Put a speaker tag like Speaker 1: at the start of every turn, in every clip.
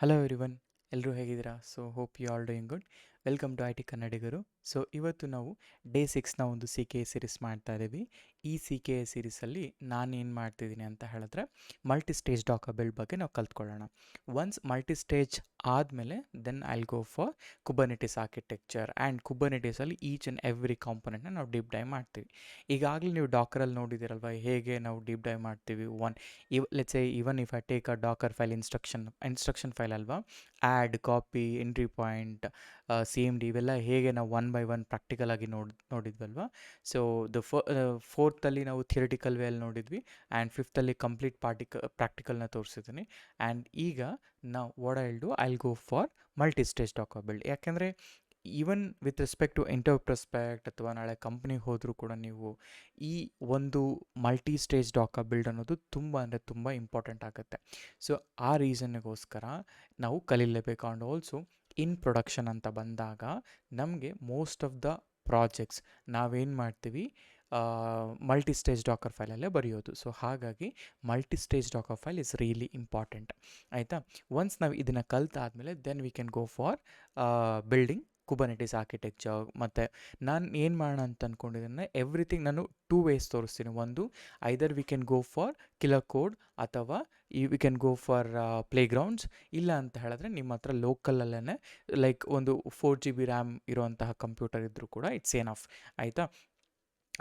Speaker 1: Hello everyone, ಎಲ್ಲರೂ ಹೇಗಿದ್ದೀರಾ? So hope you all doing good. Welcome to I T ಕನ್ನಡಿಗರು. So ಇವತ್ತು ನಾವು ಡೇ 6ನ ಒಂದು ಸಿ ಕೆ ಎ ಸೀರೀಸ್ ಮಾಡ್ತಾ ಇದ್ದೀವಿ. ಈ ಸಿ ಕೆ ಎ ಸೀರೀಸಲ್ಲಿ ನಾನೇನು ಮಾಡ್ತಿದ್ದೀನಿ ಅಂತ ಹೇಳಿದ್ರೆ ಮಲ್ಟಿ ಸ್ಟೇಜ್ ಡಾಕರ್ ಬಿಲ್ಡ್ ಬಗ್ಗೆ ನಾವು ಕಲ್ತ್ಕೊಳ್ಳೋಣ. ಒನ್ಸ್ ಮಲ್ಟಿ ಸ್ಟೇಜ್ ಆದಮೇಲೆ then I'll go for Kubernetes architecture and ಕುಬರ್ನೆಟಿಸಲ್ಲಿ ಈಚ್ ಆ್ಯಂಡ್ ಎವ್ರಿ ಕಾಂಪೊನೆಂಟ್ನ ನಾವು ಡೀಪ್ ಡೈವ್ ಮಾಡ್ತೀವಿ. ಈಗಾಗಲೇ ನೀವು ಡಾಕರಲ್ಲಿ ನೋಡಿದ್ದೀರಲ್ವ ಹೇಗೆ ನಾವು ಡೀಪ್ ಡೈವ್ ಮಾಡ್ತೀವಿ. Let's say even if I take a Docker file instruction file ಅಲ್ವಾ, add, copy, entry point, C M D ಇವೆಲ್ಲ ಹೇಗೆ ನಾವು ಒನ್ ಬೈ ಒನ್ ಪ್ರಾಕ್ಟಿಕಲ್ ಆಗಿ ನೋಡಿದ್ವಲ್ವಾ. ಸೊ ಫೋರ್ತಲ್ಲಿ ನಾವು ಥಿಯರಿಟಿಕಲ್ ವೇಯಲ್ಲಿ ನೋಡಿದ್ವಿ ಆ್ಯಂಡ್ ಫಿಫ್ತಲ್ಲಿ ಕಂಪ್ಲೀಟ್ ಪ್ರಾಕ್ಟಿಕಲ್ನ ತೋರಿಸಿದ್ದೀನಿ. ಆ್ಯಂಡ್ ಈಗ ನಾವು I'll go for multi stage Docker build. ಯಾಕೆಂದರೆ even with respect to inter ಅಥವಾ ನಾಳೆ ಕಂಪ್ನಿಗೆ ಹೋದರೂ ಕೂಡ ನೀವು ಈ ಒಂದು ಮಲ್ಟಿ ಸ್ಟೇಜ್ ಡಾಕರ್ ಬಿಲ್ಡ್ ಅನ್ನೋದು ತುಂಬ ಅಂದರೆ ತುಂಬ ಇಂಪಾರ್ಟೆಂಟ್ ಆಗುತ್ತೆ. ಸೊ ಆ ರೀಸನ್ನಿಗೋಸ್ಕರ ನಾವು ಕಲೀಲೇಬೇಕು. ಆ್ಯಂಡ್ ಆಲ್ಸೋ ಇನ್ ಪ್ರೊಡಕ್ಷನ್ ಅಂತ ಬಂದಾಗ ನಮಗೆ ಮೋಸ್ಟ್ ಆಫ್ ದ ಪ್ರಾಜೆಕ್ಟ್ಸ್ ನಾವೇನು ಮಾಡ್ತೀವಿ, ಮಲ್ಟಿ ಸ್ಟೇಜ್ ಡಾಕರ್ ಫೈಲಲ್ಲೇ ಬರೆಯೋದು. ಸೊ ಹಾಗಾಗಿ multi stage Docker file is really important. ಆಯಿತಾ? ಒನ್ಸ್ ನಾವು ಇದನ್ನು ಕಲ್ತಾದಮೇಲೆ then we can go for building Kubernetes architecture. ಮತ್ತು ನಾನು ಏನು ಮಾಡೋಣ ಅಂತ ಅಂದ್ಕೊಂಡಿದ್ದೇನೆ, ಎವ್ರಿಥಿಂಗ್ ನಾನು 2 ways ತೋರಿಸ್ತೀನಿ. ಒಂದು, either we can go for killer code ಅಥವಾ ವಿ ಕ್ಯಾನ್ ಗೋ ಫಾರ್ ಪ್ಲೇಗ್ರೌಂಡ್ಸ್. ಇಲ್ಲ ಅಂತ ಹೇಳಿದ್ರೆ ನಿಮ್ಮ ಹತ್ರ ಲೋಕಲಲ್ಲೇ ಲೈಕ್ ಒಂದು 4 GB ರ್ಯಾಮ್ ಇರುವಂತಹ ಕಂಪ್ಯೂಟರ್ ಇದ್ದರೂ ಕೂಡ ಇಟ್ಸ್ ಏನಫ್. ಆಯಿತಾ?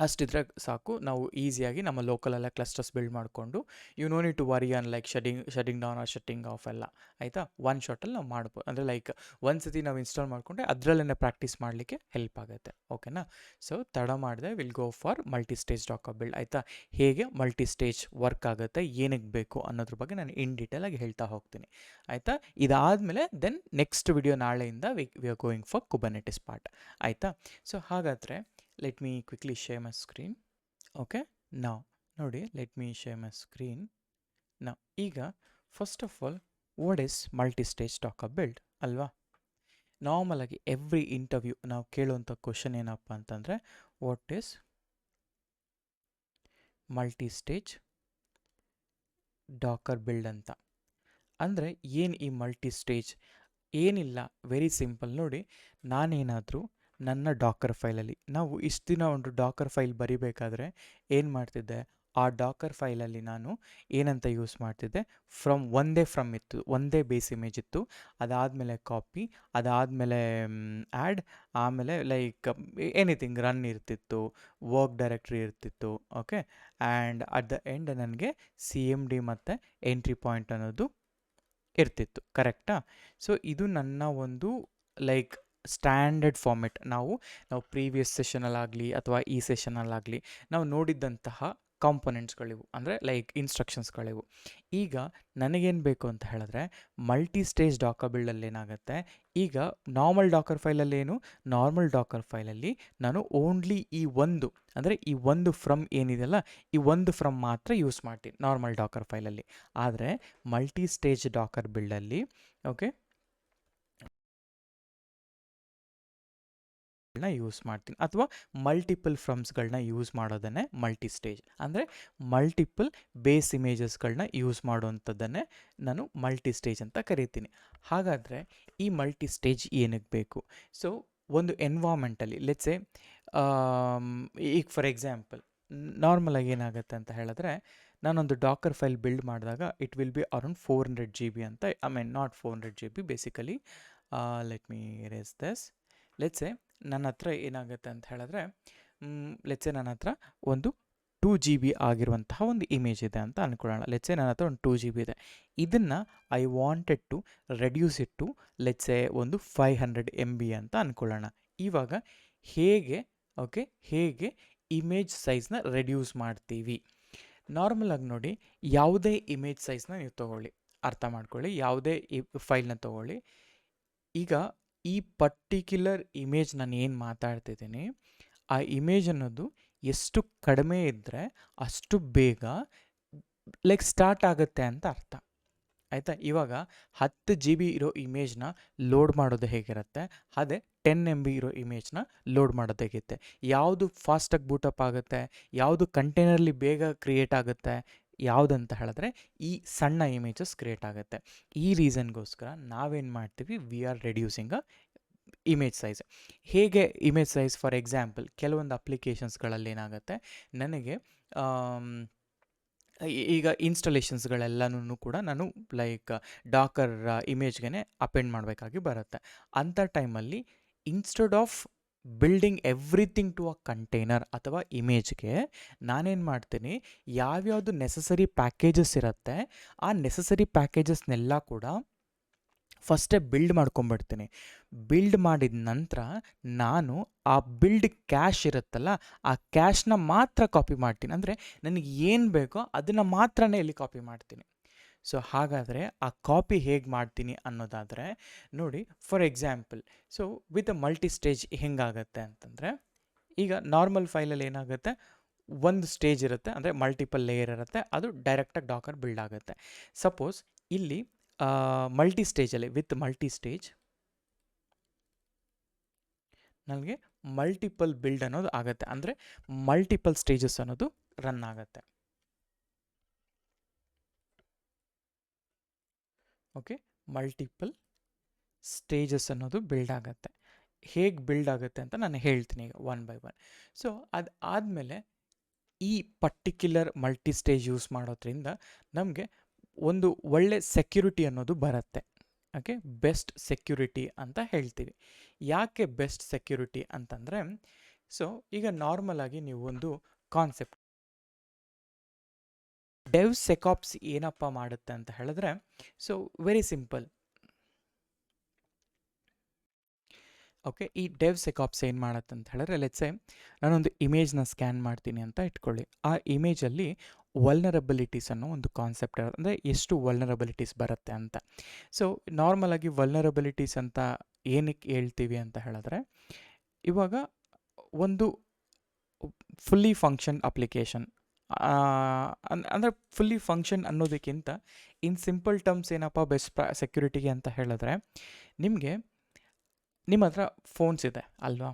Speaker 1: ಅಷ್ಟಿದ್ರೆ ಸಾಕು, ನಾವು ಈಸಿಯಾಗಿ ನಮ್ಮ ಲೋಕಲಲ್ಲೇ ಕ್ಲಸ್ಟರ್ಸ್ ಬಿಲ್ಡ್ ಮಾಡಿಕೊಂಡು you no need to worry on like shutting down or shutting off ಎಲ್ಲ. ಆಯಿತಾ? ಒನ್ ಶಾಟಲ್ಲಿ ನಾವು ಮಾಡ್ಬೋದು. ಅಂದರೆ ಲೈಕ್ ಒಂದು ಸತಿ ನಾವು ಇನ್ಸ್ಟಾಲ್ ಮಾಡಿಕೊಂಡ್ರೆ ಅದರಲ್ಲೇ ಪ್ರಾಕ್ಟೀಸ್ ಮಾಡಲಿಕ್ಕೆ ಹೆಲ್ಪ್ ಆಗುತ್ತೆ. ಓಕೆನಾ? ಸೊ ತಡ ಮಾಡಿದೆ will go for multi stage Docker build. ಆಯಿತಾ? ಹೇಗೆ ಮಲ್ಟಿ ಸ್ಟೇಜ್ ವರ್ಕ್ ಆಗುತ್ತೆ, ಏನಕ್ಕೆ ಬೇಕು ಅನ್ನೋದ್ರ ಬಗ್ಗೆ ನಾನು ಇನ್ ಡೀಟೇಲಾಗಿ ಹೇಳ್ತಾ ಹೋಗ್ತೀನಿ. ಆಯಿತಾ? ಇದಾದಮೇಲೆ ದೆನ್ ನೆಕ್ಸ್ಟ್ ವಿಡಿಯೋ ನಾಳೆಯಿಂದ we are going for Kubernetes part. ಆಯಿತಾ? ಸೊ ಹಾಗಾದರೆ let me quickly share my screen. Okay, now ನೋಡಿ, let me share my screen now. ಈಗ first of all what is multi stage Docker build ಅಲ್ವಾ? Normal ಆಗಿ every interview ನಾವು ಕೇಳುವಂಥ question ಏನಪ್ಪ ಅಂತಂದರೆ what is multi stage Docker build ಅಂತ. ಅಂದರೆ ಏನು ಈ ಮಲ್ಟಿ ಸ್ಟೇಜ್? ಏನಿಲ್ಲ, ವೆರಿ ಸಿಂಪಲ್. ನೋಡಿ, ನಾನೇನಾದರೂ ನನ್ನ ಡಾಕರ್ ಫೈಲಲ್ಲಿ, ನಾವು ಇಷ್ಟು ದಿನ ಒಂದು ಡಾಕರ್ ಫೈಲ್ ಬರಿಬೇಕಾದ್ರೆ ಏನು ಮಾಡ್ತಿದ್ದೆ, ಆ ಡಾಕರ್ ಫೈಲಲ್ಲಿ ನಾನು ಏನಂತ ಯೂಸ್ ಮಾಡ್ತಿದ್ದೆ, ಒಂದೇ ಬೇಸ್ ಇಮೇಜ್ ಇತ್ತು. ಅದಾದಮೇಲೆ ಕಾಪಿ, ಅದಾದಮೇಲೆ ಆ್ಯಡ್, ಆಮೇಲೆ ಲೈಕ್ ಎನಿಥಿಂಗ್ ರನ್ ಇರ್ತಿತ್ತು, ವರ್ಕ್ ಡೈರೆಕ್ಟ್ರಿ ಇರ್ತಿತ್ತು. Okay, and at the end ನನಗೆ ಸಿ ಎಮ್ ಡಿ ಮತ್ತು ಎಂಟ್ರಿ ಪಾಯಿಂಟ್ ಅನ್ನೋದು ಇರ್ತಿತ್ತು. ಕರೆಕ್ಟಾ? ಸೊ ಇದು ನನ್ನ ಒಂದು ಲೈಕ್ ಸ್ಟ್ಯಾಂಡರ್ಡ್ ಫಾರ್ಮೆಟ್. ನಾವು ಪ್ರೀವಿಯಸ್ ಸೆಷನಲ್ಲಾಗಲಿ ಅಥವಾ ಈ ಸೆಷನಲ್ಲಾಗಲಿ ನಾವು ನೋಡಿದ್ದಂತಹ ಕಾಂಪೊನೆಂಟ್ಸ್ಗಳಿವು, ಅಂದರೆ ಲೈಕ್ ಇನ್ಸ್ಟ್ರಕ್ಷನ್ಸ್ಗಳಿವು. ಈಗ ನನಗೇನು ಬೇಕು ಅಂತ ಹೇಳಿದ್ರೆ ಮಲ್ಟಿ ಸ್ಟೇಜ್ ಡಾಕರ್ ಬಿಲ್ಡಲ್ಲಿ ಏನಾಗುತ್ತೆ, ಈಗ ನಾರ್ಮಲ್ ಡಾಕರ್ ಫೈಲಲ್ಲೇನು, ನಾರ್ಮಲ್ ಡಾಕರ್ ಫೈಲಲ್ಲಿ ನಾನು ಓನ್ಲಿ ಈ ಒಂದು ಫ್ರಮ್ ಏನಿದೆಯಲ್ಲ, ಈ ಒಂದು ಫ್ರಮ್ ಮಾತ್ರ ಯೂಸ್ ಮಾಡ್ತೀನಿ ನಾರ್ಮಲ್ ಡಾಕರ್ ಫೈಲಲ್ಲಿ. ಆದರೆ ಮಲ್ಟಿ ಸ್ಟೇಜ್ ಡಾಕರ್ ಬಿಲ್ಡಲ್ಲಿ ಓಕೆ ಯೂಸ್ ಮಾಡ್ತೀನಿ, ಅಥವಾ ಮಲ್ಟಿಪಲ್ ಫ್ರಮ್ಸ್ಗಳನ್ನ ಯೂಸ್ ಮಾಡೋದನ್ನೇ ಮಲ್ಟಿ ಸ್ಟೇಜ್. ಅಂದರೆ ಮಲ್ಟಿಪಲ್ ಬೇಸ್ ಇಮೇಜಸ್ಗಳನ್ನ ಯೂಸ್ ಮಾಡುವಂಥದ್ದನ್ನೇ ನಾನು ಮಲ್ಟಿ ಸ್ಟೇಜ್ ಅಂತ ಕರಿತೀನಿ. ಹಾಗಾದರೆ ಈ ಮಲ್ಟಿ ಸ್ಟೇಜ್ ಏನಕ್ಕೆ ಬೇಕು? ಸೊ ಒಂದು ಎನ್ವಾರ್ಮೆಂಟಲ್ಲಿ ಲೆಟ್ಸೆ, ಈಗ ಫಾರ್ ಎಕ್ಸಾಂಪಲ್ ನಾರ್ಮಲಾಗಿ ಏನಾಗುತ್ತೆ ಅಂತ ಹೇಳಿದ್ರೆ, ನಾನೊಂದು ಡಾಕರ್ ಫೈಲ್ ಬಿಲ್ಡ್ ಮಾಡಿದಾಗ it will be around 400 GB ಅಂತ, not 400 GB basically. Let me erase this. Let's say ನನ್ನ ಹತ್ರ ಏನಾಗುತ್ತೆ ಅಂತ ಹೇಳಿದ್ರೆ, ಲೆಟ್ಸೆ ನನ್ನ ಹತ್ರ ಒಂದು 2 GB ಆಗಿರುವಂತಹ ಒಂದು ಇಮೇಜ್ ಇದೆ ಅಂತ ಅಂದ್ಕೊಳ್ಳೋಣ. ಲೆಟ್ಸೆ ನನ್ನ ಹತ್ರ ಒಂದು 2 GB ಇದೆ. ಇದನ್ನು I wanted to reduce it to let's say ಒಂದು 500 MB ಅಂತ ಅಂದ್ಕೊಳ್ಳೋಣ. ಇವಾಗ ಹೇಗೆ ಇಮೇಜ್ ಸೈಜ್ನ ರೆಡ್ಯೂಸ್ ಮಾಡ್ತೀವಿ? ನಾರ್ಮಲಾಗಿ ನೋಡಿ, ಯಾವುದೇ ಇಮೇಜ್ ಸೈಜ್ನ ನೀವು ತೊಗೊಳ್ಳಿ, ಅರ್ಥ ಮಾಡ್ಕೊಳ್ಳಿ, ಯಾವುದೇ ಫೈಲ್ನ ತೊಗೊಳ್ಳಿ. ಈಗ ಈ ಪರ್ಟಿಕ್ಯುಲರ್ ಇಮೇಜ್ ನಾನು ಏನು ಮಾತಾಡ್ತಿದ್ದೀನಿ, ಆ ಇಮೇಜ್ ಅನ್ನೋದು ಎಷ್ಟು ಕಡಿಮೆ ಇದ್ದರೆ ಅಷ್ಟು ಬೇಗ ಲೈಕ್ ಸ್ಟಾರ್ಟ್ ಆಗುತ್ತೆ ಅಂತ ಅರ್ಥ. ಆಯಿತಾ? ಇವಾಗ 10 GB ಇರೋ ಇಮೇಜ್ನ ಲೋಡ್ ಮಾಡೋದು ಹೇಗಿರುತ್ತೆ, ಅದೇ 10 MB ಇರೋ ಇಮೇಜ್ನ ಲೋಡ್ ಮಾಡೋದು ಹೇಗಿರುತ್ತೆ, ಯಾವುದು ಫಾಸ್ಟಾಗಿ ಬೂಟಪ್ ಆಗುತ್ತೆ, ಯಾವುದು ಕಂಟೈನರ್ಲಿ ಬೇಗ ಕ್ರಿಯೇಟ್ ಆಗುತ್ತೆ, ಯಾವುದಂತ ಹೇಳಿದ್ರೆ ಈ ಸಣ್ಣ ಇಮೇಜಸ್ ಕ್ರಿಯೇಟ್ ಆಗುತ್ತೆ. ಈ ರೀಸನ್ಗೋಸ್ಕರ ನಾವೇನು ಮಾಡ್ತೀವಿ, we are reducing a image size. ಹೇಗೆ ಇಮೇಜ್ ಸೈಜ್? ಫಾರ್ ಎಕ್ಸಾಂಪಲ್, ಕೆಲವೊಂದು ಅಪ್ಲಿಕೇಶನ್ಸ್ಗಳಲ್ಲಿ ಏನಾಗುತ್ತೆ, ನನಗೆ ಈಗ ಇನ್ಸ್ಟಾಲೇಷನ್ಸ್ಗಳೆಲ್ಲನೂ ಕೂಡ ನಾನು ಲೈಕ್ ಡಾಕರ್ ಇಮೇಜ್ಗೆ ಅಪೆಂಡ್ ಮಾಡಬೇಕಾಗಿ ಬರುತ್ತೆ. ಅಂಥ ಟೈಮಲ್ಲಿ instead of building everything to a container ಅಥವಾ ಇಮೇಜ್ಗೆ ನಾನೇನು ಮಾಡ್ತೀನಿ, ಯಾವ್ಯಾವುದು ನೆಸಸರಿ ಪ್ಯಾಕೇಜಸ್ ಇರುತ್ತೆ ಆ ನೆಸಸರಿ ಪ್ಯಾಕೇಜಸ್ನೆಲ್ಲ ಕೂಡ ಫಸ್ಟೇ ಬಿಲ್ಡ್ ಮಾಡ್ಕೊಂಬಿಡ್ತೀನಿ. ಬಿಲ್ಡ್ ಮಾಡಿದ ನಂತರ ನಾನು ಆ ಬಿಲ್ಡ್ ಕ್ಯಾಶ್ ಇರುತ್ತಲ್ಲ, ಆ ಕ್ಯಾಶ್ನ ಮಾತ್ರ ಕಾಪಿ ಮಾಡ್ತೀನಿ. ಅಂದರೆ ನನಗೆ ಏನು ಬೇಕೋ ಅದನ್ನು ಮಾತ್ರನೇ ಇಲ್ಲಿ ಕಾಪಿ ಮಾಡ್ತೀನಿ. ಸೊ ಹಾಗಾದರೆ ಆ ಕಾಪಿ ಹೇಗೆ ಮಾಡ್ತೀನಿ ಅನ್ನೋದಾದರೆ ನೋಡಿ, for example, so with a multi stage ಹೆಂಗಾಗತ್ತೆ ಅಂತಂದರೆ, ಈಗ ನಾರ್ಮಲ್ ಫೈಲಲ್ಲಿ ಏನಾಗುತ್ತೆ, ಒಂದು ಸ್ಟೇಜ್ ಇರುತ್ತೆ, ಅಂದರೆ ಮಲ್ಟಿಪಲ್ ಲೇಯರ್ ಇರುತ್ತೆ, ಅದು ಡೈರೆಕ್ಟಾಗಿ ಡಾಕರ್ ಬಿಲ್ಡ್ ಆಗುತ್ತೆ. ಸಪೋಸ್ ಇಲ್ಲಿ ಮಲ್ಟಿ ಸ್ಟೇಜಲ್ಲಿ ವಿತ್ ಮಲ್ಟಿ ಸ್ಟೇಜ್ ನನಗೆ ಮಲ್ಟಿಪಲ್ ಬಿಲ್ಡ್ ಅನ್ನೋದು ಆಗುತ್ತೆ, ಅಂದರೆ ಮಲ್ಟಿಪಲ್ ಸ್ಟೇಜಸ್ ಅನ್ನೋದು ರನ್ ಆಗುತ್ತೆ. ಓಕೆ, ಮಲ್ಟಿಪಲ್ ಸ್ಟೇಜಸ್ ಅನ್ನೋದು ಬಿಲ್ಡ್ ಆಗುತ್ತೆ. ಹೇಗೆ ಬಿಲ್ಡ್ ಆಗುತ್ತೆ ಅಂತ ನಾನು ಹೇಳ್ತೀನಿ ಈಗ ಒನ್ ಬೈ ಒನ್. ಸೊ ಅದು ಆದಮೇಲೆ ಈ ಪರ್ಟಿಕ್ಯುಲರ್ ಮಲ್ಟಿ ಸ್ಟೇಜ್ ಯೂಸ್ ಮಾಡೋದ್ರಿಂದ ನಮಗೆ ಒಂದು ಒಳ್ಳೆ ಸೆಕ್ಯೂರಿಟಿ ಅನ್ನೋದು ಬರುತ್ತೆ. ಓಕೆ, ಬೆಸ್ಟ್ ಸೆಕ್ಯೂರಿಟಿ ಅಂತ ಹೇಳ್ತೀವಿ. ಯಾಕೆ ಬೆಸ್ಟ್ ಸೆಕ್ಯೂರಿಟಿ ಅಂತಂದರೆ, ಸೊ ಈಗ ನಾರ್ಮಲ್ ಆಗಿ ನೀವು ಒಂದು ಕಾನ್ಸೆಪ್ಟ್ ಡೆವ್ ಸೆಕಾಪ್ಸ್ ಏನಪ್ಪ ಮಾಡುತ್ತೆ ಅಂತ ಹೇಳಿದ್ರೆ, ಸೊ ವೆರಿ ಸಿಂಪಲ್. ಓಕೆ, ಈ ಡೆವ್ ಸೆಕಾಪ್ಸ್ ಏನು ಮಾಡುತ್ತೆ ಅಂತ ಹೇಳಿದ್ರೆ, ಲೆಟ್ಸೆ ನಾನೊಂದು ಇಮೇಜ್ನ ಸ್ಕ್ಯಾನ್ ಮಾಡ್ತೀನಿ ಅಂತ ಇಟ್ಕೊಳ್ಳಿ. ಆ ಇಮೇಜಲ್ಲಿ ವಲ್ನರಬಿಲಿಟೀಸ್ ಅನ್ನೋ ಒಂದು ಕಾನ್ಸೆಪ್ಟ್ ಇರುತ್ತೆ, ಅಂದರೆ ಎಷ್ಟು ವಲ್ನರಬಿಲಿಟೀಸ್ ಬರುತ್ತೆ ಅಂತ. ಸೊ ನಾರ್ಮಲಾಗಿ ವಲ್ನರಬಿಲಿಟೀಸ್ ಅಂತ ಏನಕ್ಕೆ ಹೇಳ್ತೀವಿ ಅಂತ ಹೇಳಿದ್ರೆ, ಇವಾಗ ಒಂದು ಫುಲ್ಲಿ ಫಂಕ್ಷನ್ ಅಪ್ಲಿಕೇಶನ್, ಅಂದರೆ ಫುಲ್ಲಿ ಫಂಕ್ಷನ್ ಅನ್ನೋದಕ್ಕಿಂತ ಇನ್ ಸಿಂಪಲ್ ಟರ್ಮ್ಸ್ ಏನಪ್ಪ ಬೆಸ್ಟ್ ಸೆಕ್ಯೂರಿಟಿಗೆ ಅಂತ ಹೇಳಿದ್ರೆ, ನಿಮ್ಮ ಹತ್ರ ಫೋನ್ಸ್ ಇದೆ ಅಲ್ವಾ,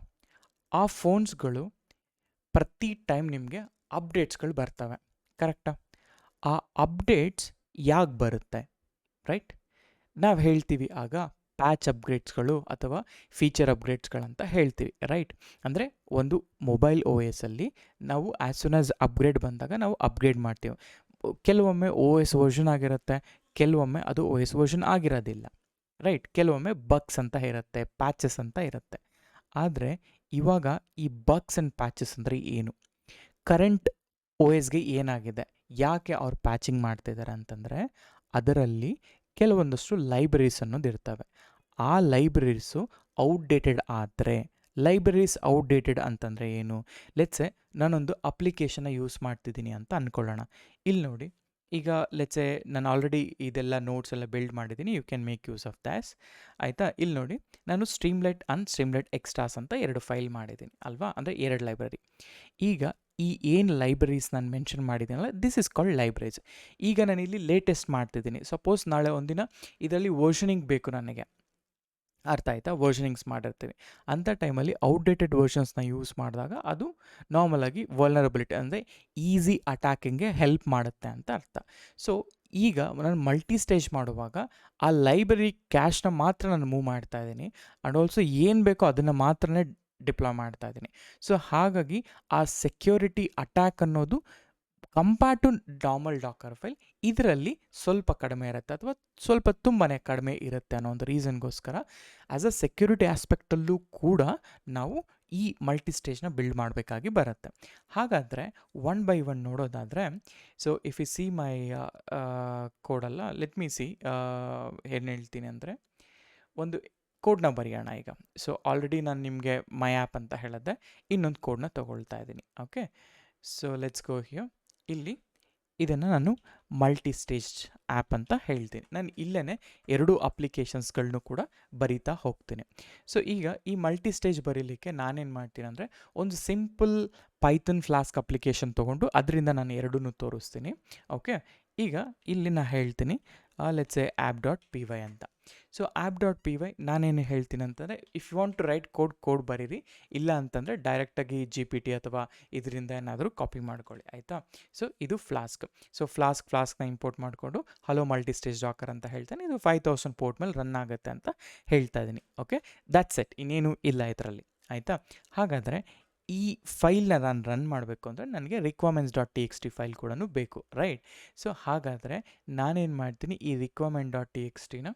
Speaker 1: ಆ ಫೋನ್ಸ್ಗಳು ಪ್ರತಿ ಟೈಮ್ ನಿಮಗೆ ಅಪ್ಡೇಟ್ಸ್ಗಳು ಬರ್ತವೆ, ಕರೆಕ್ಟಾ? ಆ ಅಪ್ಡೇಟ್ಸ್ ಯಾಕೆ ಬರುತ್ತೆ, ರೈಟ್? ನಾವು ಹೇಳ್ತೀವಿ ಆಗ ಪ್ಯಾಚ್ ಅಪ್ಗ್ರೇಡ್ಸ್ಗಳು ಅಥವಾ ಫೀಚರ್ ಅಪ್ಗ್ರೇಡ್ಸ್ಗಳಂತ ಹೇಳ್ತೀವಿ, ರೈಟ್? ಅಂದರೆ ಒಂದು ಮೊಬೈಲ್ ಓ ಎಸ್ಸಲ್ಲಿ ನಾವು ಆ್ಯಸ್ ಸೂನ್ ಆಸ್ ಅಪ್ಗ್ರೇಡ್ ಬಂದಾಗ ನಾವು ಅಪ್ಗ್ರೇಡ್ ಮಾಡ್ತೀವಿ. ಕೆಲವೊಮ್ಮೆ ಓ ಎಸ್ ವರ್ಷನ್ ಆಗಿರುತ್ತೆ, ಕೆಲವೊಮ್ಮೆ ಅದು ಓ ಎಸ್ ವರ್ಷನ್ ಆಗಿರೋದಿಲ್ಲ, ರೈಟ್? ಕೆಲವೊಮ್ಮೆ ಬಗ್ಸ್ ಅಂತ ಇರುತ್ತೆ, ಪ್ಯಾಚಸ್ ಅಂತ ಇರುತ್ತೆ. ಆದರೆ ಇವಾಗ ಈ ಬಗ್ಸ್ ಆ್ಯಂಡ್ ಪ್ಯಾಚಸ್ ಅಂದರೆ ಏನು? ಕರೆಂಟ್ ಓ ಎಸ್ಗೆ ಏನಾಗಿದೆ, ಯಾಕೆ ಅವ್ರು ಪ್ಯಾಚಿಂಗ್ ಮಾಡ್ತಿದ್ದಾರೆ ಅಂತಂದರೆ, ಅದರಲ್ಲಿ ಕೆಲವೊಂದಷ್ಟು ಲೈಬ್ರರೀಸ್ ಅನ್ನೋದು ಇರ್ತವೆ. ಆ ಲೈಬ್ರರೀಸು ಔಟ್ಡೇಟೆಡ್ ಆದರೆ, ಲೈಬ್ರರೀಸ್ ಔಟ್ಡೇಟೆಡ್ ಅಂತಂದರೆ ಏನು? ಲೆಟ್ಸೆ ನಾನೊಂದು ಅಪ್ಲಿಕೇಶನ್ನ ಯೂಸ್ ಮಾಡ್ತಿದ್ದೀನಿ ಅಂತ ಅಂದ್ಕೊಳ್ಳೋಣ. ಇಲ್ಲಿ ನೋಡಿ, ಈಗ ಲೆಟ್ಸೆ ನಾನು ಆಲ್ರೆಡಿ ಇದೆಲ್ಲ ನೋಟ್ಸ್ ಎಲ್ಲ ಬಿಲ್ಡ್ ಮಾಡಿದ್ದೀನಿ, you can make use of those, ಆಯಿತಾ? ಇಲ್ಲಿ ನೋಡಿ, ನಾನು ಸ್ಟ್ರೀಮ್ಲೈಟ್ ಅಂಡ್ ಸ್ಟ್ರೀಮ್ಲೈಟ್ ಎಕ್ಸ್ಟ್ರಾಸ್ ಅಂತ 2 ಫೈಲ್ ಮಾಡಿದ್ದೀನಿ ಅಲ್ವಾ, ಅಂದರೆ 2 ಲೈಬ್ರರಿ. ಈಗ ಈ ಏನು ಲೈಬ್ರರೀಸ್ ನಾನು ಮೆನ್ಷನ್ ಮಾಡಿದ್ದೀನಲ್ಲ, ದಿಸ್ ಇಸ್ ಕಾಲ್ಡ್ ಲೈಬ್ರರೀಸ್. ಈಗ ನಾನು ಇಲ್ಲಿ ಲೇಟೆಸ್ಟ್ ಮಾಡ್ತಿದ್ದೀನಿ. ಸಪೋಸ್ ನಾಳೆ ಒಂದಿನ ಇದರಲ್ಲಿ ವರ್ಷನಿಂಗ್ ಬೇಕು ನನಗೆ, ಅರ್ಥ ಆಯ್ತಾ? ವರ್ಷನಿಂಗ್ಸ್ ಮಾಡಿರ್ತೀವಿ. ಅಂಥ ಟೈಮಲ್ಲಿ ಔಟ್ಡೇಟೆಡ್ ವರ್ಷನ್ಸ್ನ ಯೂಸ್ ಮಾಡಿದಾಗ ಅದು ನಾರ್ಮಲಾಗಿ ವಲ್ನರಬಿಲಿಟಿ, ಅಂದರೆ ಈಸಿ ಅಟ್ಯಾಕಿಂಗ್ಗೆ ಹೆಲ್ಪ್ ಮಾಡುತ್ತೆ ಅಂತ ಅರ್ಥ. ಸೊ ಈಗ ನಾನು ಮಲ್ಟಿ ಸ್ಟೇಜ್ ಮಾಡುವಾಗ ಆ ಲೈಬ್ರರಿ ಕ್ಯಾಶ್ನ ಮಾತ್ರ ನಾನು ಮೂವ್ ಮಾಡ್ತಾ ಇದ್ದೀನಿ, ಆ್ಯಂಡ್ ಆಲ್ಸೋ ಏನು ಬೇಕೋ ಅದನ್ನು ಮಾತ್ರನೇ ಡಿಪ್ಲಾಯ್ ಮಾಡ್ತಾ ಇದ್ದೀನಿ. ಸೊ ಹಾಗಾಗಿ ಆ ಸೆಕ್ಯೂರಿಟಿ ಅಟ್ಯಾಕ್ ಅನ್ನೋದು compare to normal Docker file ಇದರಲ್ಲಿ ಸ್ವಲ್ಪ ಕಡಿಮೆ ಇರುತ್ತೆ, ಅಥವಾ ಸ್ವಲ್ಪ ತುಂಬಾ ಕಡಿಮೆ ಇರುತ್ತೆ ಅನ್ನೋ ಒಂದು ರೀಸನ್ಗೋಸ್ಕರ ಆ್ಯಸ್ ಅ ಸೆಕ್ಯೂರಿಟಿ ಆಸ್ಪೆಕ್ಟಲ್ಲೂ ಕೂಡ ನಾವು ಈ ಮಲ್ಟಿ ಸ್ಟೇಜ್ನ ಬಿಲ್ಡ್ ಮಾಡಬೇಕಾಗಿ ಬರುತ್ತೆ. ಹಾಗಾದರೆ ಒನ್ ಬೈ ಒನ್ ನೋಡೋದಾದರೆ, so if you see my ಕೋಡಲ್ಲ, ಲೆಟ್ ಮೀ ಸಿ ಏನು ಹೇಳ್ತೀನಿ ಅಂದರೆ, ಒಂದು ಕೋಡ್ನ ಬರೆಯೋಣ ಈಗ. ಸೊ ಆಲ್ರೆಡಿ ನಾನು ನಿಮಗೆ ಮೈ ಆ್ಯಪ್ ಅಂತ ಹೇಳಿದ್ದೆ, ಇನ್ನೊಂದು ಕೋಡ್ನ ತೊಗೊಳ್ತಾ ಇದ್ದೀನಿ. Okay, so let's go here. ಇಲ್ಲಿ ಇದನ್ನು ನಾನು ಮಲ್ಟಿ ಸ್ಟೇಜ್ ಆ್ಯಪ್ ಅಂತ ಹೇಳ್ತೀನಿ. ನಾನು ಇಲ್ಲೇ 2 ಅಪ್ಲಿಕೇಶನ್ಸ್ಗಳನ್ನೂ ಕೂಡ ಬರಿತಾ ಹೋಗ್ತೀನಿ. ಸೊ ಈಗ ಈ ಮಲ್ಟಿ ಸ್ಟೇಜ್ ಬರೀಲಿಕ್ಕೆ ನಾನೇನು ಮಾಡ್ತೀನಿ ಅಂದರೆ, ಒಂದು ಸಿಂಪಲ್ ಪೈಥನ್ ಫ್ಲಾಸ್ಕ್ ಅಪ್ಲಿಕೇಶನ್ ತೊಗೊಂಡು ಅದರಿಂದ ನಾನು 2 ತೋರಿಸ್ತೀನಿ. ಓಕೆ, ಈಗ ಇಲ್ಲಿ ನಾನು ಹೇಳ್ತೀನಿ let's a app dot P Y ಅಂತ. So app dot P Y ನಾನೇನು ಹೇಳ್ತೀನಿ ಅಂತಂದರೆ, if you want to write code ಬರೀರಿ, ಇಲ್ಲ ಅಂತಂದರೆ ಡೈರೆಕ್ಟಾಗಿ ಜಿ ಪಿ ಟಿ ಅಥವಾ ಇದರಿಂದ ಏನಾದರೂ ಕಾಪಿ ಮಾಡ್ಕೊಳ್ಳಿ, ಆಯಿತಾ. ಸೊ ಇದು ಫ್ಲಾಸ್ಕ್. ಸೊ ಫ್ಲಾಸ್ಕ್ನ ಇಂಪೋರ್ಟ್ ಮಾಡಿಕೊಂಡು ಹಲೋ ಮಲ್ಟಿ ಸ್ಟೇಜ್ ಡಾಕರ್ ಅಂತ ಹೇಳ್ತಾನೆ. ಇದು 5000 ಪೋರ್ಟ್ ಮೇಲೆ ರನ್ ಆಗುತ್ತೆ ಅಂತ ಹೇಳ್ತಾ ಇದ್ದೀನಿ. ಓಕೆ, ದಟ್ಸ್ ಇಟ್, ಇನ್ನೇನು ಇಲ್ಲ ಇದರಲ್ಲಿ, ಆಯಿತಾ. ಹಾಗಾದರೆ ಈ ಫೈಲ್ನ ನಾನು ರನ್ ಮಾಡಬೇಕು ಅಂದರೆ ನನಗೆ requirements dot T X T file ಕೂಡ ಬೇಕು, ರೈಟ್. ಸೊ ಹಾಗಾದರೆ ನಾನೇನು ಮಾಡ್ತೀನಿ, ಈ ರಿಕ್ವೈರ್ಮೆಂಟ್ ಡಾಟ್ ಟಿ ಎಕ್ಸ್ ಟಿನ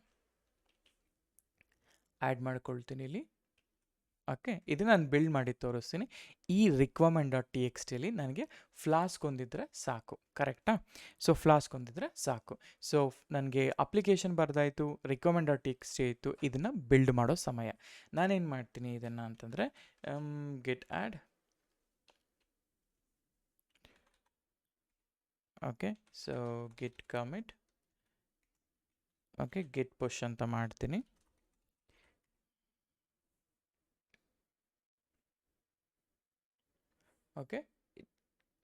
Speaker 1: ಆ್ಯಡ್ ಮಾಡ್ಕೊಳ್ತೀನಿ ಇಲ್ಲಿ. ಓಕೆ, ಇದು ನಾನು ಬಿಲ್ಡ್ ಮಾಡಿ ತೋರಿಸ್ತೀನಿ. ಈ ರಿಕ್ವೈರ್ಮೆಂಟ್ ಡಾಟ್ ಟಿ ಎಕ್ಸ್ ಟಿಲಿ ನನಗೆ ಫ್ಲಾಸ್ಕ್ ಹೊಂದಿದ್ರೆ ಸಾಕು, ಕರೆಕ್ಟಾ. ಸೊ ಫ್ಲಾಸ್ಕ್ ಹೊಂದಿದ್ರೆ ಸಾಕು. ಸೊ ನನಗೆ ಅಪ್ಲಿಕೇಶನ್ ಬರ್ದಾಯಿತು, requirement dot T X T ಇತ್ತು, ಇದನ್ನು ಬಿಲ್ಡ್ ಮಾಡೋ ಸಮಯ. ನಾನೇನು ಮಾಡ್ತೀನಿ ಇದನ್ನು ಅಂತಂದರೆ git add, okay. So git commit, okay, git push ಅಂತ ಮಾಡ್ತೀನಿ. ಓಕೆ,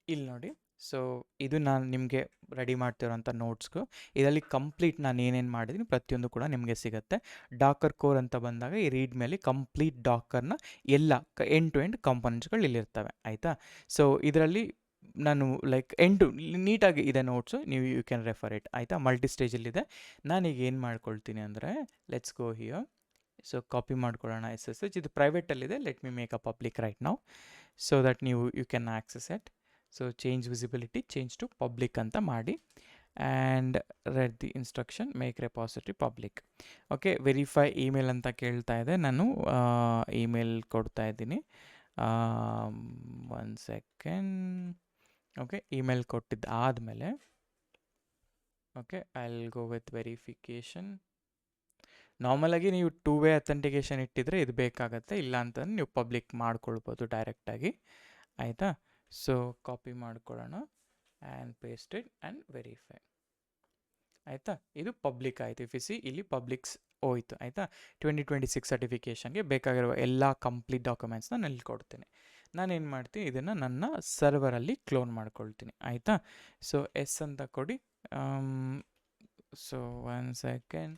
Speaker 1: ಇಲ್ಲಿ ನೋಡಿ. ಸೊ ಇದು ನಾನು ನಿಮಗೆ ರೆಡಿ ಮಾಡ್ತಿರೋಂಥ ನೋಟ್ಸ್ಗೂ, ಇದರಲ್ಲಿ ಕಂಪ್ಲೀಟ್ ನಾನು ಏನೇನು ಮಾಡಿದ್ದೀನಿ ಪ್ರತಿಯೊಂದು ಕೂಡ ನಿಮಗೆ ಸಿಗುತ್ತೆ. ಡಾಕರ್ ಕೋರ್ ಅಂತ ಬಂದಾಗ ಈ ರೀಡ್ ಮೇಲೆ ಕಂಪ್ಲೀಟ್ ಡಾಕರ್ನ ಎಲ್ಲ ಎಂಡ್ ಟು ಎಂಡ್ ಕಾಂಪೊನೆಂಟ್ಸ್ಗಳು ಇಲ್ಲಿರ್ತವೆ, ಆಯಿತಾ. ಸೊ ಇದರಲ್ಲಿ ನಾನು ಲೈಕ್ ನೀಟಾಗಿ ಇದೆ ನೋಟ್ಸು, ನೀವು ಯು ಕ್ಯಾನ್ ರೆಫರ್ ಇಟ್, ಆಯಿತಾ. ಮಲ್ಟಿ ಸ್ಟೇಜಲ್ಲಿದೆ. ನಾನೀಗ ಏನು ಮಾಡ್ಕೊಳ್ತೀನಿ ಅಂದರೆ, let's go here. So copy ಮಾಡ್ಕೊಳ್ಳೋಣ SSH, ಇದು ಪ್ರೈವೇಟಲ್ಲಿದೆ. Let me make a public right now so that you can access it. So change visibility, change to public ಅಂತ ಮಾಡಿ, and read the instruction, make repository public. Okay, verify email ಅಂತ ಕೇಳ್ತಾ ಇದೆ, ನಾನು email ಕೊಡ್ತಾ ಇದ್ದೀನಿ. 1 ಸೆಕೆಂಡ್. ಓಕೆ, ಇಮೇಲ್ ಕೊಟ್ಟಿದ್ದು ಆದಮೇಲೆ, okay, I will go with verification. ನಾರ್ಮಲಾಗಿ ನೀವು 2-ವೇ ಅಥೆಂಟಿಕೇಷನ್ ಇಟ್ಟಿದ್ರೆ ಇದು ಬೇಕಾಗತ್ತೆ, ಇಲ್ಲ ಅಂತಂದ್ರೆ ನೀವು ಪಬ್ಲಿಕ್ ಮಾಡ್ಕೊಳ್ಬೋದು ಡೈರೆಕ್ಟಾಗಿ, ಆಯಿತಾ. ಸೊ ಕಾಪಿ ಮಾಡ್ಕೊಳ್ಳೋಣ and paste it and verify, ಆಯಿತಾ. ಇದು ಪಬ್ಲಿಕ್ ಆಯಿತು. ಇಫ್ ಯು ಸಿ ಇಲ್ಲಿ ಪಬ್ಲಿಕ್ಸ್ ಹೋಯಿತು, ಆಯಿತಾ. 2026 ಸರ್ಟಿಫಿಕೇಷನ್ಗೆ ಬೇಕಾಗಿರುವ ಎಲ್ಲ ಕಂಪ್ಲೀಟ್ ಡಾಕ್ಯುಮೆಂಟ್ಸ್ನ ನಾನು ಇಲ್ಲಿ ಕೊಡ್ತೀನಿ. ನಾನೇನು ಮಾಡ್ತೀನಿ, ಇದನ್ನು ನನ್ನ ಸರ್ವರಲ್ಲಿ ಕ್ಲೋನ್ ಮಾಡ್ಕೊಳ್ತೀನಿ, ಆಯಿತಾ. ಸೊ ಎಸ್ ಅಂತ ಕೊಡಿ. So 1 second.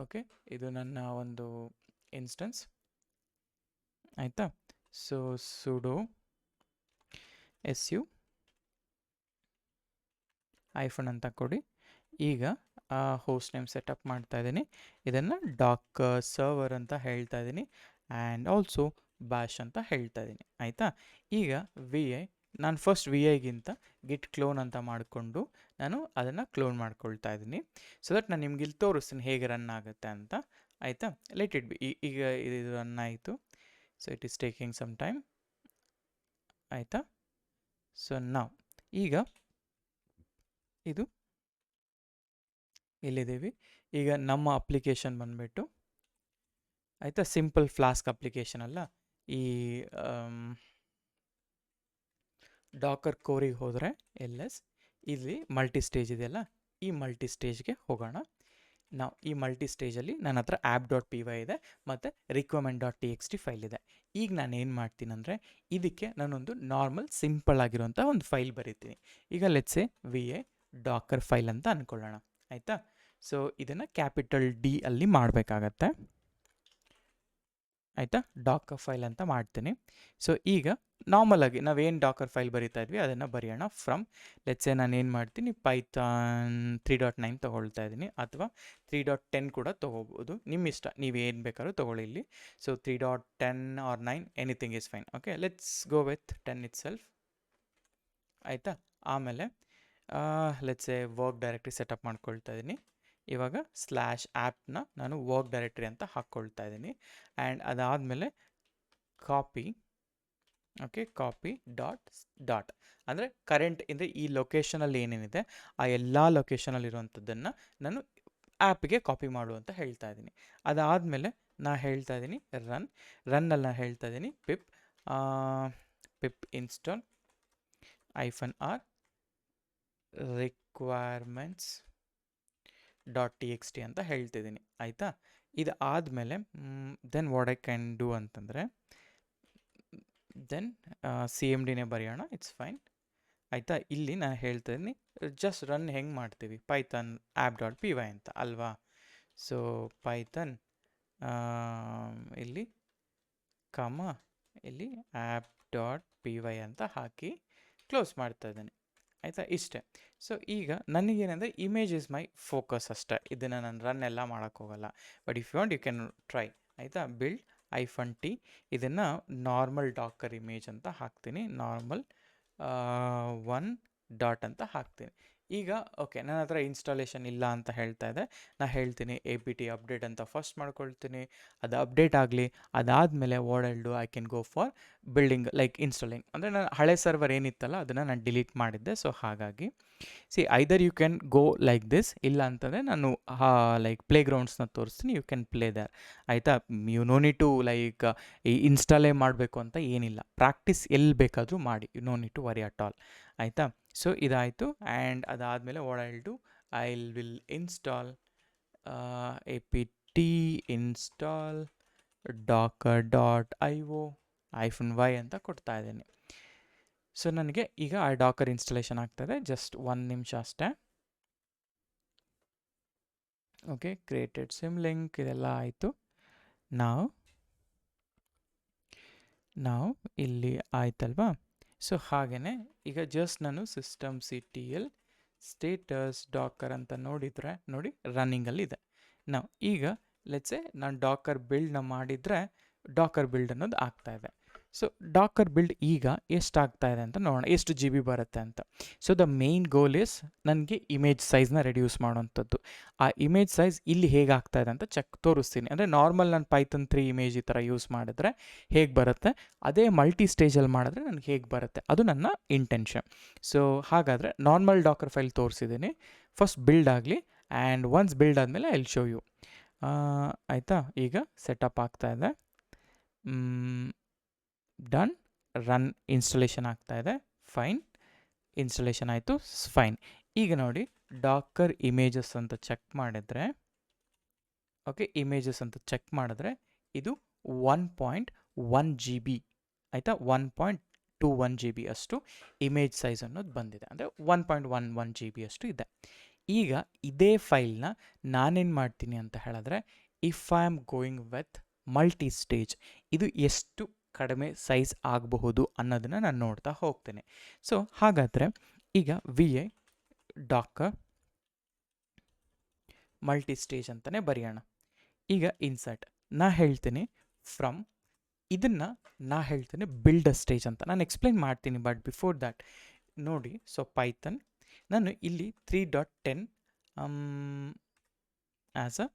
Speaker 1: ಓಕೆ, ಇದು ನನ್ನ ಒಂದು ಇನ್ಸ್ಟೆನ್ಸ್, ಆಯಿತಾ. ಸೊ ಸುಡೋ SU ಐಫೋನ್ ಅಂತ ಕೊಡಿ. ಈಗ ಹೋಸ್ಟ್ ನೇಮ್ ಸೆಟಪ್ ಮಾಡ್ತಾ ಇದ್ದೀನಿ, ಇದನ್ನು ಡಾಕರ್ ಸರ್ವರ್ ಅಂತ ಹೇಳ್ತಾ ಇದ್ದೀನಿ, ಆ್ಯಂಡ್ ಆಲ್ಸೋ ಬ್ಯಾಶ್ ಅಂತ ಹೇಳ್ತಾ ಇದ್ದೀನಿ, ಆಯಿತಾ. ಈಗ ನಾನು ಫಸ್ಟ್ VIಗಿಂತ ಗಿಟ್ ಕ್ಲೋನ್ ಅಂತ ಮಾಡಿಕೊಂಡು ನಾನು ಅದನ್ನು ಕ್ಲೋನ್ ಮಾಡ್ಕೊಳ್ತಾ ಇದ್ದೀನಿ. ಸೊ ದಟ್ ನಾನು ನಿಮ್ಗೆ ಇಲ್ಲಿ ತೋರಿಸ್ತೀನಿ ಹೇಗೆ ರನ್ ಆಗುತ್ತೆ ಅಂತ, ಆಯಿತಾ. Let it be. ಈಗ ಇದು ರನ್ ಆಯಿತು. So it is taking some time, ಆಯಿತಾ. ಸೊ ನಾವು ಈಗ ಇದು ಇಲ್ಲಿದ್ದೀವಿ. ಈಗ ನಮ್ಮ ಅಪ್ಲಿಕೇಶನ್ ಬಂದುಬಿಟ್ಟು, ಆಯಿತಾ, ಸಿಂಪಲ್ ಫ್ಲಾಸ್ಕ್ ಅಪ್ಲಿಕೇಶನ್ ಅಲ್ಲ. ಈ ಡಾಕರ್ ಕೋರಿಗೆ ಹೋದರೆ ಇಲ್ಲಿ ಮಲ್ಟಿ ಸ್ಟೇಜ್ ಇದೆಯಲ್ಲ, ಈ ಮಲ್ಟಿ ಸ್ಟೇಜ್ಗೆ ಹೋಗೋಣ. ನಾವು ಈ ಮಲ್ಟಿ ಸ್ಟೇಜಲ್ಲಿ ನನ್ನ ಹತ್ರ app.py ಇದೆ ಮತ್ತು requirement.txt ಫೈಲ್ ಇದೆ. ಈಗ ನಾನು ಏನು ಮಾಡ್ತೀನಿ ಅಂದರೆ, ಇದಕ್ಕೆ ನಾನೊಂದು ನಾರ್ಮಲ್ ಸಿಂಪಲ್ ಆಗಿರುವಂಥ ಒಂದು ಫೈಲ್ ಬರೀತೀನಿ. ಈಗ ಲೆಟ್ಸೆ VI ಡಾಕರ್ ಫೈಲ್ ಅಂತ ಅಂದ್ಕೊಳ್ಳೋಣ, ಆಯಿತಾ. ಸೊ ಇದನ್ನು ಕ್ಯಾಪಿಟಲ್ D ಅಲ್ಲಿ ಮಾಡಬೇಕಾಗತ್ತೆ, ಆಯಿತಾ. ಡಾಕರ್ ಫೈಲ್ ಅಂತ ಮಾಡ್ತೀನಿ. ಸೊ ಈಗ ನಾರ್ಮಲಾಗಿ ನಾವೇನು ಡಾಕರ್ ಫೈಲ್ ಬರಿತಾ ಇದ್ವಿ ಅದನ್ನು ಬರೆಯೋಣ. ಫ್ರಮ್ ಲೆಟ್ಸೆ ನಾನು ಏನು ಮಾಡ್ತೀನಿ, ಪೈಥಾನ್ 3.9 ತೊಗೊಳ್ತಾ ಇದ್ದೀನಿ, ಅಥವಾ 3.10 ಕೂಡ ತೊಗೋಬೋದು, ನಿಮ್ಮ ಇಷ್ಟ, ನೀವು ಏನು ಬೇಕಾದ್ರೂ ತೊಗೊಳ್ಳಿ ಇಲ್ಲಿ. So 3.10 or 9 anything is fine. Okay, let's go with 10 it self, ಆಯಿತಾ. ಆಮೇಲೆ ಲೆಟ್ಸೆ ವರ್ಕ್ ಡೈರೆಕ್ಟ್ರಿ ಸೆಟಪ್ ಮಾಡ್ಕೊಳ್ತಾ ಇದ್ದೀನಿ. ಇವಾಗ /appನ ನಾನು ವರ್ಕ್ ಡೈರೆಕ್ಟ್ರಿ ಅಂತ ಹಾಕ್ಕೊಳ್ತಾ ಇದ್ದೀನಿ. ಆ್ಯಂಡ್ ಅದಾದಮೇಲೆ ಕಾಪಿ, ಓಕೆ, ಕಾಪಿ ಡಾಟ್ ಅಂದರೆ ಕರೆಂಟ್ ಅಂದರೆ ಈ ಲೊಕೇಶನಲ್ಲಿ ಏನೇನಿದೆ ಆ ಎಲ್ಲ ಲೊಕೇಶನಲ್ಲಿರುವಂಥದ್ದನ್ನು ನಾನು ಆ್ಯಪ್ಗೆ ಕಾಪಿ ಮಾಡು ಅಂತ ಹೇಳ್ತಾ ಇದ್ದೀನಿ. ಅದಾದಮೇಲೆ ನಾನು ಹೇಳ್ತಾ ಇದ್ದೀನಿ ರನ್ನಲ್ಲಿ ನಾನು ಹೇಳ್ತಾ ಇದ್ದೀನಿ ಪಿಪ್ ಇನ್ಸ್ಟಾಲ್ -r requirements.txt ಅಂತ ಹೇಳ್ತಿದ್ದೀನಿ, ಆಯಿತಾ. ಇದು ಆದಮೇಲೆ then what I can do ಅಂತಂದರೆ, ದೆನ್ CMDನೇ ಬರೆಯೋಣ, ಇಟ್ಸ್ ಫೈನ್, ಆಯಿತಾ. ಇಲ್ಲಿ ನಾನು ಹೇಳ್ತಾ ಇದ್ದೀನಿ ಜಸ್ಟ್ ರನ್ ಹೆಂಗೆ ಮಾಡ್ತೀವಿ, ಪೈಥಾನ್ app.py ಅಂತ ಅಲ್ವಾ. ಸೊ ಪೈಥನ್ ಇಲ್ಲಿ ಕಾಮ ಇಲ್ಲಿ app.py ಅಂತ ಹಾಕಿ ಕ್ಲೋಸ್ ಮಾಡ್ತಾ ಇದ್ದೇನೆ. ಆಯಿತಾ, ಇಷ್ಟೇ. ಸೊ ಈಗ ನನಗೇನೆಂದರೆ ಇಮೇಜ್ ಇಸ್ ಮೈ ಫೋಕಸ್ ಅಷ್ಟೇ, ಇದನ್ನು ನಾನು ರನ್ ಎಲ್ಲ ಮಾಡೋಕ್ಕೋಗಲ್ಲ. But if you want you can try. ಆಯಿತಾ, ಬಿಲ್ಡ್ -t ಇದನ್ನು ನಾರ್ಮಲ್ ಡಾಕರ್ ಇಮೇಜ್ ಅಂತ ಹಾಕ್ತೀನಿ, ನಾರ್ಮಲ್ 1 ಡಾಟ್ ಅಂತ ಹಾಕ್ತೀನಿ. ಈಗ ಓಕೆ, ನನ್ನ ಹತ್ರ ಇನ್ಸ್ಟಾಲೇಷನ್ ಇಲ್ಲ ಅಂತ ಹೇಳ್ತಾ ಇದೆ. ನಾನು ಹೇಳ್ತೀನಿ apt ಅಪ್ಡೇಟ್ ಅಂತ ಫಸ್ಟ್ ಮಾಡ್ಕೊಳ್ತೀನಿ, ಅದು ಅಪ್ಡೇಟ್ ಆಗಲಿ. ಅದಾದಮೇಲೆ I can go for building like installing. ಅಂದರೆ ನಾನು ಹಳೆ ಸರ್ವರ್ ಏನಿತ್ತಲ್ಲ ಅದನ್ನು ನಾನು ಡಿಲೀಟ್ ಮಾಡಿದ್ದೆ. ಸೊ ಹಾಗಾಗಿ either you can go like this, ಇಲ್ಲ ಅಂತಂದರೆ ನಾನು ಲೈಕ್ ಪ್ಲೇ ಗ್ರೌಂಡ್ಸ್ನ ತೋರಿಸ್ತೀನಿ, ಯು ಕ್ಯಾನ್ ಪ್ಲೇ ದರ್. ಆಯಿತಾ, you no need to like ಇನ್ಸ್ಟಾಲೇ ಮಾಡಬೇಕು ಅಂತ ಏನಿಲ್ಲ, ಪ್ರಾಕ್ಟೀಸ್ ಎಲ್ಲಿ ಬೇಕಾದರೂ ಮಾಡಿ, you no need to worry at all. ಆಯಿತಾ, ಸೊ ಇದಾಯಿತು. ಆ್ಯಂಡ್ ಅದಾದಮೇಲೆ I will install apt install docker.io -y ಅಂತ ಕೊಡ್ತಾ ಇದ್ದೀನಿ. ಸೊ ನನಗೆ ಈಗ ಆ ಡಾಕರ್ ಇನ್ಸ್ಟಾಲೇಷನ್ ಆಗ್ತದೆ, ಜಸ್ಟ್ 1 ನಿಮಿಷ ಅಷ್ಟೇ. ಓಕೆ, ಕ್ರಿಯೇಟೆಡ್ ಸಿಮ್ ಲಿಂಕ್ ಇದೆಲ್ಲ ಆಯಿತು. ನಾವು ಇಲ್ಲಿ ಆಯ್ತಲ್ವಾ. ಸೊ ಹಾಗೆಯೇ ಈಗ ಜಸ್ಟ್ ನಾನು systemctl ಸ್ಟೇಟಸ್ ಡಾಕರ್ ಅಂತ ನೋಡಿದರೆ ನೋಡಿ ರನ್ನಿಂಗಲ್ಲಿದೆ. ನಾವು ಈಗ ಲೆಟ್ಸೆ ನಾನು ಡಾಕರ್ ಬಿಲ್ಡ್ನ ಮಾಡಿದರೆ ಡಾಕರ್ ಬಿಲ್ಡ್ ಅನ್ನೋದು ಆಗ್ತಾ ಇದೆ. ಸೊ ಡಾಕರ್ ಬಿಲ್ಡ್ ಈಗ ಎಷ್ಟಾಗ್ತಾ ಇದೆ ಅಂತ ನೋಡೋಣ, ಎಷ್ಟು GB ಬರುತ್ತೆ ಅಂತ. So the main goal is ನನಗೆ ಇಮೇಜ್ ಸೈಜ್ನ ರೆಡ್ಯೂಸ್ ಮಾಡೋವಂಥದ್ದು. ಆ ಇಮೇಜ್ ಸೈಜ್ ಇಲ್ಲಿ ಹೇಗೆ ಆಗ್ತಾ ಇದೆ ಅಂತ ತೋರಿಸ್ತೀನಿ. ಅಂದರೆ ನಾರ್ಮಲ್ ನಾನು ಪೈಥನ್ 3 ಇಮೇಜ್ ಈ ಥರ ಯೂಸ್ ಮಾಡಿದ್ರೆ ಹೇಗೆ ಬರುತ್ತೆ, ಅದೇ ಮಲ್ಟಿ ಸ್ಟೇಜಲ್ಲಿ ಮಾಡಿದ್ರೆ ನನಗೆ ಹೇಗೆ ಬರುತ್ತೆ, ಅದು ನನ್ನ ಇಂಟೆನ್ಷನ್. ಸೊ ಹಾಗಾದರೆ ನಾರ್ಮಲ್ ಡಾಕರ್ ಫೈಲ್ ತೋರಿಸಿದ್ದೀನಿ, ಫಸ್ಟ್ ಬಿಲ್ಡ್ ಆಗಲಿ. ಆ್ಯಂಡ್ ಒನ್ಸ್ ಬಿಲ್ಡ್ ಆದಮೇಲೆ ಐ ವಿಲ್ ಶೋ ಯು. ಆಯಿತಾ, ಈಗ ಸೆಟಪ್ ಆಗ್ತಾ ಇದೆ. ಡನ್, ರನ್ ಇನ್ಸ್ಟಾಲೇಷನ್ ಆಗ್ತಾ ಇದೆ. ಫೈನ್, ಇನ್ಸ್ಟಾಲೇಷನ್ ಆಯಿತು, ಫೈನ್. ಈಗ ನೋಡಿ ಡಾಕರ್ ಇಮೇಜಸ್ ಅಂತ ಚೆಕ್ ಮಾಡಿದ್ರೆ, ಓಕೆ, ಇಮೇಜಸ್ ಅಂತ ಚೆಕ್ ಮಾಡಿದ್ರೆ ಇದು 1.1 GB, ಆಯಿತಾ, 1.21 GB ಅಷ್ಟು ಇಮೇಜ್ ಸೈಜ್ ಅನ್ನೋದು ಬಂದಿದೆ. ಅಂದರೆ 1.11 GB ಅಷ್ಟು ಇದೆ. ಈಗ ಇದೇ ಫೈಲ್ನ ನಾನೇನು ಮಾಡ್ತೀನಿ ಅಂತ ಹೇಳಿದ್ರೆ, if I am going with multi stage, ಇದು ಎಷ್ಟು ಕಡಿಮೆ ಸೈಜ್ ಆಗಬಹುದು ಅನ್ನೋದನ್ನು ನಾನು ನೋಡ್ತಾ ಹೋಗ್ತೇನೆ. ಸೊ ಹಾಗಾದರೆ ಈಗ VA ಡಾಕರ್ ಮಲ್ಟಿ ಸ್ಟೇಜ್ ಅಂತಲೇ ಬರೆಯೋಣ. ಈಗ ಇನ್ಸರ್ಟ್ ನಾ ಹೇಳ್ತೀನಿ ಫ್ರಮ್, ಇದನ್ನು ನಾ ಹೇಳ್ತೀನಿ ಬಿಲ್ಡ್ ಅ ಸ್ಟೇಜ್ ಅಂತ ನಾನು ಎಕ್ಸ್ಪ್ಲೈನ್ ಮಾಡ್ತೀನಿ. ಬಟ್ ಬಿಫೋರ್ ದ್ಯಾಟ್ ನೋಡಿ, ಸೊ ಪೈಥನ್ ನಾನು ಇಲ್ಲಿ 3.10 ಆ್ಯಸ್ ಅ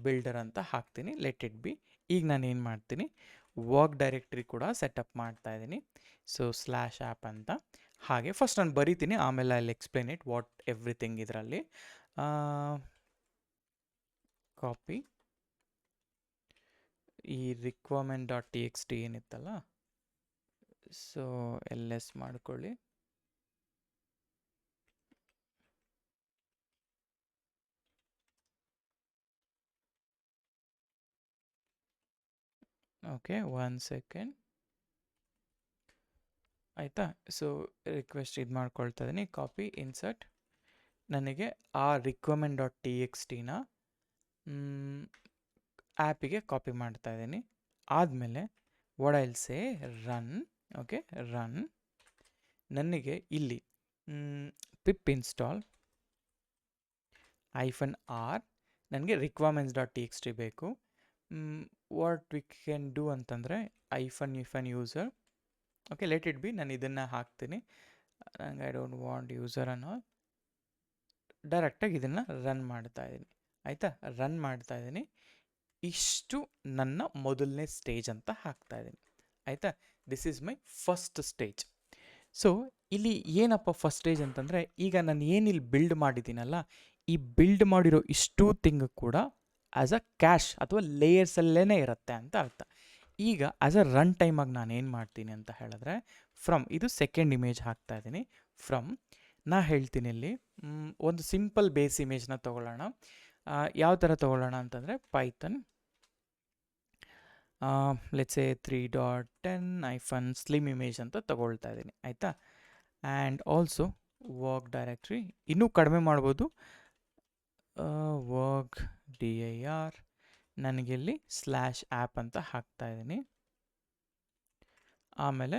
Speaker 1: ಬಿಲ್ಡರ್ ಅಂತ ಹಾಕ್ತೀನಿ, ಲೆಟ್ ಇಟ್ ಬಿ. ಈಗ ನಾನು ಏನು ಮಾಡ್ತೀನಿ, ವರ್ಕ್ ಡೈರೆಕ್ಟ್ರಿ ಕೂಡ ಸೆಟಪ್ ಮಾಡ್ತಾ ಇದ್ದೀನಿ. ಸೊ /app ಅಂತ ಹಾಗೆ ಫಸ್ಟ್ ನಾನು ಬರಿತೀನಿ, ಆಮೇಲೆ ಅಲ್ಲಿ ಎಕ್ಸ್ಪ್ಲೈನ್ ಇಟ್ ವಾಟ್ ಎವ್ರಿಥಿಂಗ್ ಇದರಲ್ಲಿ. ಕಾಪಿ ಈ requirement.txt ಏನಿತ್ತಲ್ಲ, ಸೊ ls ಮಾಡ್ಕೊಳ್ಳಿ. Okay, 1 second. ಆಯಿತಾ, ಸೊ ರಿಕ್ವೆಸ್ಟ್ ಇದು ಮಾಡ್ಕೊಳ್ತಾ ಇದ್ದೀನಿ, ಕಾಪಿ ಇನ್ಸರ್ಟ್. ನನಗೆ ಆ requirement.txt ಆ್ಯಪಿಗೆ ಕಾಪಿ ಮಾಡ್ತಾ ಇದ್ದೀನಿ. ಆದಮೇಲೆ what I will say run. Okay, run. ನನಗೆ ಇಲ್ಲಿ ಪಿಪ್ ಇನ್ಸ್ಟಾಲ್ -r, ನನಗೆ requirements.txt ಬೇಕು. ವಾಟ್ ವಿ ಕ್ಯಾನ್ ಡೂ ಅಂತಂದರೆ -ifn user. Okay, let it B, ನಾನು ಇದನ್ನು ಹಾಕ್ತೀನಿ. ನನಗೆ ಐ ಡೋಂಟ್ ವಾಂಟ್ ಯೂಸರ್ ಅನ್ನೋ, ಡೈರೆಕ್ಟಾಗಿ ಇದನ್ನು ರನ್ ಮಾಡ್ತಾ ಇದ್ದೀನಿ. ಆಯಿತಾ, ರನ್ ಮಾಡ್ತಾ ಇದ್ದೀನಿ. ಇಷ್ಟು ನನ್ನ ಮೊದಲನೇ ಸ್ಟೇಜ್ ಅಂತ ಹಾಕ್ತಾ ಇದ್ದೀನಿ. ಆಯಿತಾ, this is my first stage. So ಇಲ್ಲಿ ಏನಪ್ಪ ಫಸ್ಟ್ ಸ್ಟೇಜ್ ಅಂತಂದರೆ, ಈಗ ನಾನು ಏನಿಲ್ಲಿ ಬಿಲ್ಡ್ ಮಾಡಿದ್ದೀನಲ್ಲ, ಈ ಬಿಲ್ಡ್ ಮಾಡಿರೋ ಇಷ್ಟು ಥಿಂಗ್ ಕೂಡ ಆ್ಯಸ್ ಅ ಕ್ಯಾಶ್ ಅಥವಾ ಲೇಯರ್ಸಲ್ಲೇ ಇರುತ್ತೆ ಅಂತ ಅರ್ಥ. ಈಗ ಆ್ಯಸ್ ಅ ರನ್ ಟೈಮಾಗಿ ನಾನು ಏನು ಮಾಡ್ತೀನಿ ಅಂತ ಹೇಳಿದ್ರೆ, ಫ್ರಮ್ ಇದು ಸೆಕೆಂಡ್ ಇಮೇಜ್ ಹಾಕ್ತಾ ಇದ್ದೀನಿ. ಫ್ರಮ್ ನಾ ಹೇಳ್ತೀನಿ ಇಲ್ಲಿ ಒಂದು ಸಿಂಪಲ್ ಬೇಸ್ ಇಮೇಜ್ನ ತೊಗೊಳ್ಳೋಣ. ಯಾವ ಥರ ತೊಗೊಳ್ಳೋಣ ಅಂತಂದರೆ Python let's say 3.10 slim image ಅಂತ ತೊಗೊಳ್ತಾ ಇದ್ದೀನಿ. ಆಯಿತಾ, ಆ್ಯಂಡ್ ಆಲ್ಸೋ ವರ್ಕ್ ಡೈರೆಕ್ಟ್ರಿ ಇನ್ನೂ ಕಡಿಮೆ ಮಾಡ್ಬೋದು, ವರ್ಕ್ dir ನನಗಿಲ್ಲಿ /ಆ್ಯಪ್ ಅಂತ ಹಾಕ್ತಾ ಇದ್ದೀನಿ. ಆಮೇಲೆ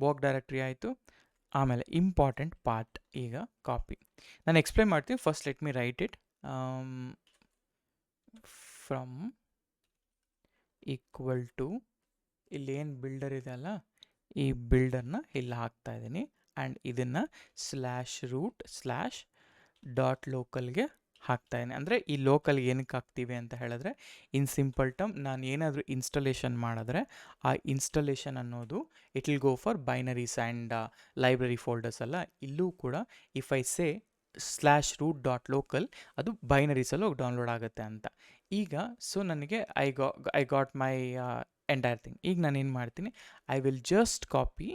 Speaker 1: ವರ್ಕ್ ಡೈರೆಕ್ಟ್ರಿ ಆಯಿತು. ಆಮೇಲೆ ಇಂಪಾರ್ಟೆಂಟ್ ಪಾರ್ಟ್ ಈಗ ಕಾಪಿ. ನಾನು ಎಕ್ಸ್ಪ್ಲೇನ್ ಮಾಡ್ತೀನಿ. First let me write it. From equal to ಇಲ್ಲಿ ಏನು ಬಿಲ್ಡರ್ ಇದೆ ಅಲ್ಲ, ಈ ಬಿಲ್ಡರ್ನ ಇಲ್ಲಿ ಹಾಕ್ತಾ ಇದ್ದೀನಿ. ಆ್ಯಂಡ್ ಇದನ್ನು /root/.localಗೆ ಹಾಕ್ತಾ ಇದ್ದೀನಿ. ಅಂದರೆ ಈ ಲೋಕಲ್ಗೆ ಏನಕ್ಕೆ ಹಾಕ್ತೀವಿ ಅಂತ ಹೇಳಿದ್ರೆ, ಇನ್ ಸಿಂಪಲ್ ಟರ್ಮ್ ನಾನು ಏನಾದರೂ ಇನ್ಸ್ಟಾಲೇಷನ್ ಮಾಡಿದ್ರೆ ಆ ಇನ್ಸ್ಟಾಲೇಷನ್ ಅನ್ನೋದು it will go for binaries and library folders ಅಲ್ಲ. ಇಲ್ಲೂ ಕೂಡ ಇಫ್ ಐ ಸೇ /root.local ಅದು ಬೈನರೀಸಲ್ಲಿ ಹೋಗಿ ಡೌನ್ಲೋಡ್ ಆಗುತ್ತೆ ಅಂತ. ಈಗ ಸೊ ನನಗೆ I got my entire thing. ಈಗ ನಾನು ಏನು ಮಾಡ್ತೀನಿ, I will just copy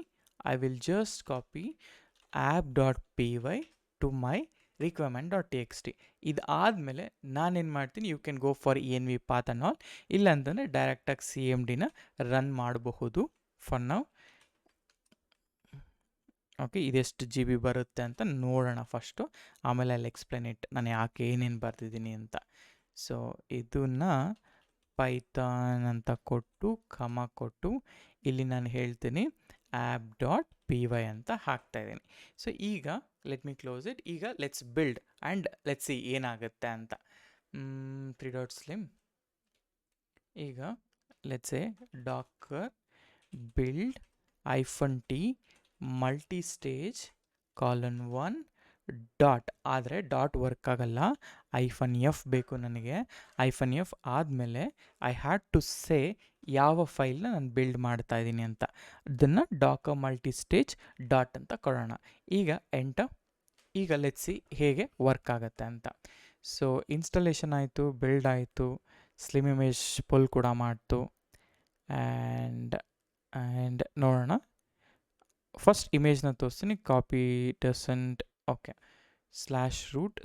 Speaker 1: app.py to my requirement.txt. ಇದಾದಮೇಲೆ ನಾನೇನು ಮಾಡ್ತೀನಿ, you can go for env path and all. ಇಲ್ಲ ಅಂತಂದರೆ ಡೈರೆಕ್ಟಾಗಿ cmdನ ರನ್ ಮಾಡಬಹುದು ಫಾರ್ ನೌ. ಓಕೆ, ಇದೆಷ್ಟು GB ಬರುತ್ತೆ ಅಂತ ನೋಡೋಣ ಫಸ್ಟು, ಆಮೇಲೆ ಅಲ್ಲಿ ಎಕ್ಸ್ಪ್ಲೇನ್ ಇಟ್ ನಾನು ಯಾಕೆ ಏನೇನು ಬರ್ತಿದ್ದೀನಿ ಅಂತ. ಸೊ ಇದನ್ನು ಪೈಥಾನ್ ಅಂತ ಕೊಟ್ಟು ಕೊಟ್ಟು ಇಲ್ಲಿ ನಾನು ಹೇಳ್ತೀನಿ app.py ಅಂತ ಹಾಕ್ತಾ ಇದ್ದೀನಿ. ಸೊ ಈಗ ಲೆಟ್ ಮಿ ಕ್ಲೋಸ್ ಇಟ್. ಈಗ let's build and let's see ಏನಾಗುತ್ತೆ ಅಂತ. 3 ಡಾಟ್ ಸ್ಲಿಮ್. ಈಗ let's A Dakar build -t ಮಲ್ಟಿಸ್ಟೇಜ್ :1 dot. ಆದರೆ ಡಾಟ್ ವರ್ಕ್ ಆಗಲ್ಲ, -f ಬೇಕು ನನಗೆ. -f ಆದಮೇಲೆ ಐ ಹ್ಯಾಡ್ ಟು ಸೇ ಯಾವ ಫೈಲ್ನ ನಾನು ಬಿಲ್ಡ್ ಮಾಡ್ತಾ ಇದ್ದೀನಿ ಅಂತ. ಅದನ್ನು ಡಾಕರ್ ಮಲ್ಟಿಸ್ಟೇಜ್ ಡಾಟ್ ಅಂತ ಕೊಡೋಣ. ಈಗ ಎಂಟರ್. ಈಗ ಲೆಟ್ಸಿ ಹೇಗೆ ವರ್ಕ್ ಆಗುತ್ತೆ ಅಂತ. ಸೊ ಇನ್ಸ್ಟಾಲೇಷನ್ ಆಯಿತು, ಬಿಲ್ಡ್ ಆಯಿತು, ಸ್ಲಿಮ್ ಇಮೇಜ್ ಪುಲ್ ಕೂಡ ಮಾಡ್ತು. ಆ್ಯಂಡ್ ನೋಡೋಣ. ಫಸ್ಟ್ ಇಮೇಜ್ನ ತೋರಿಸ್ತೀನಿ. Copy doesn't okay /root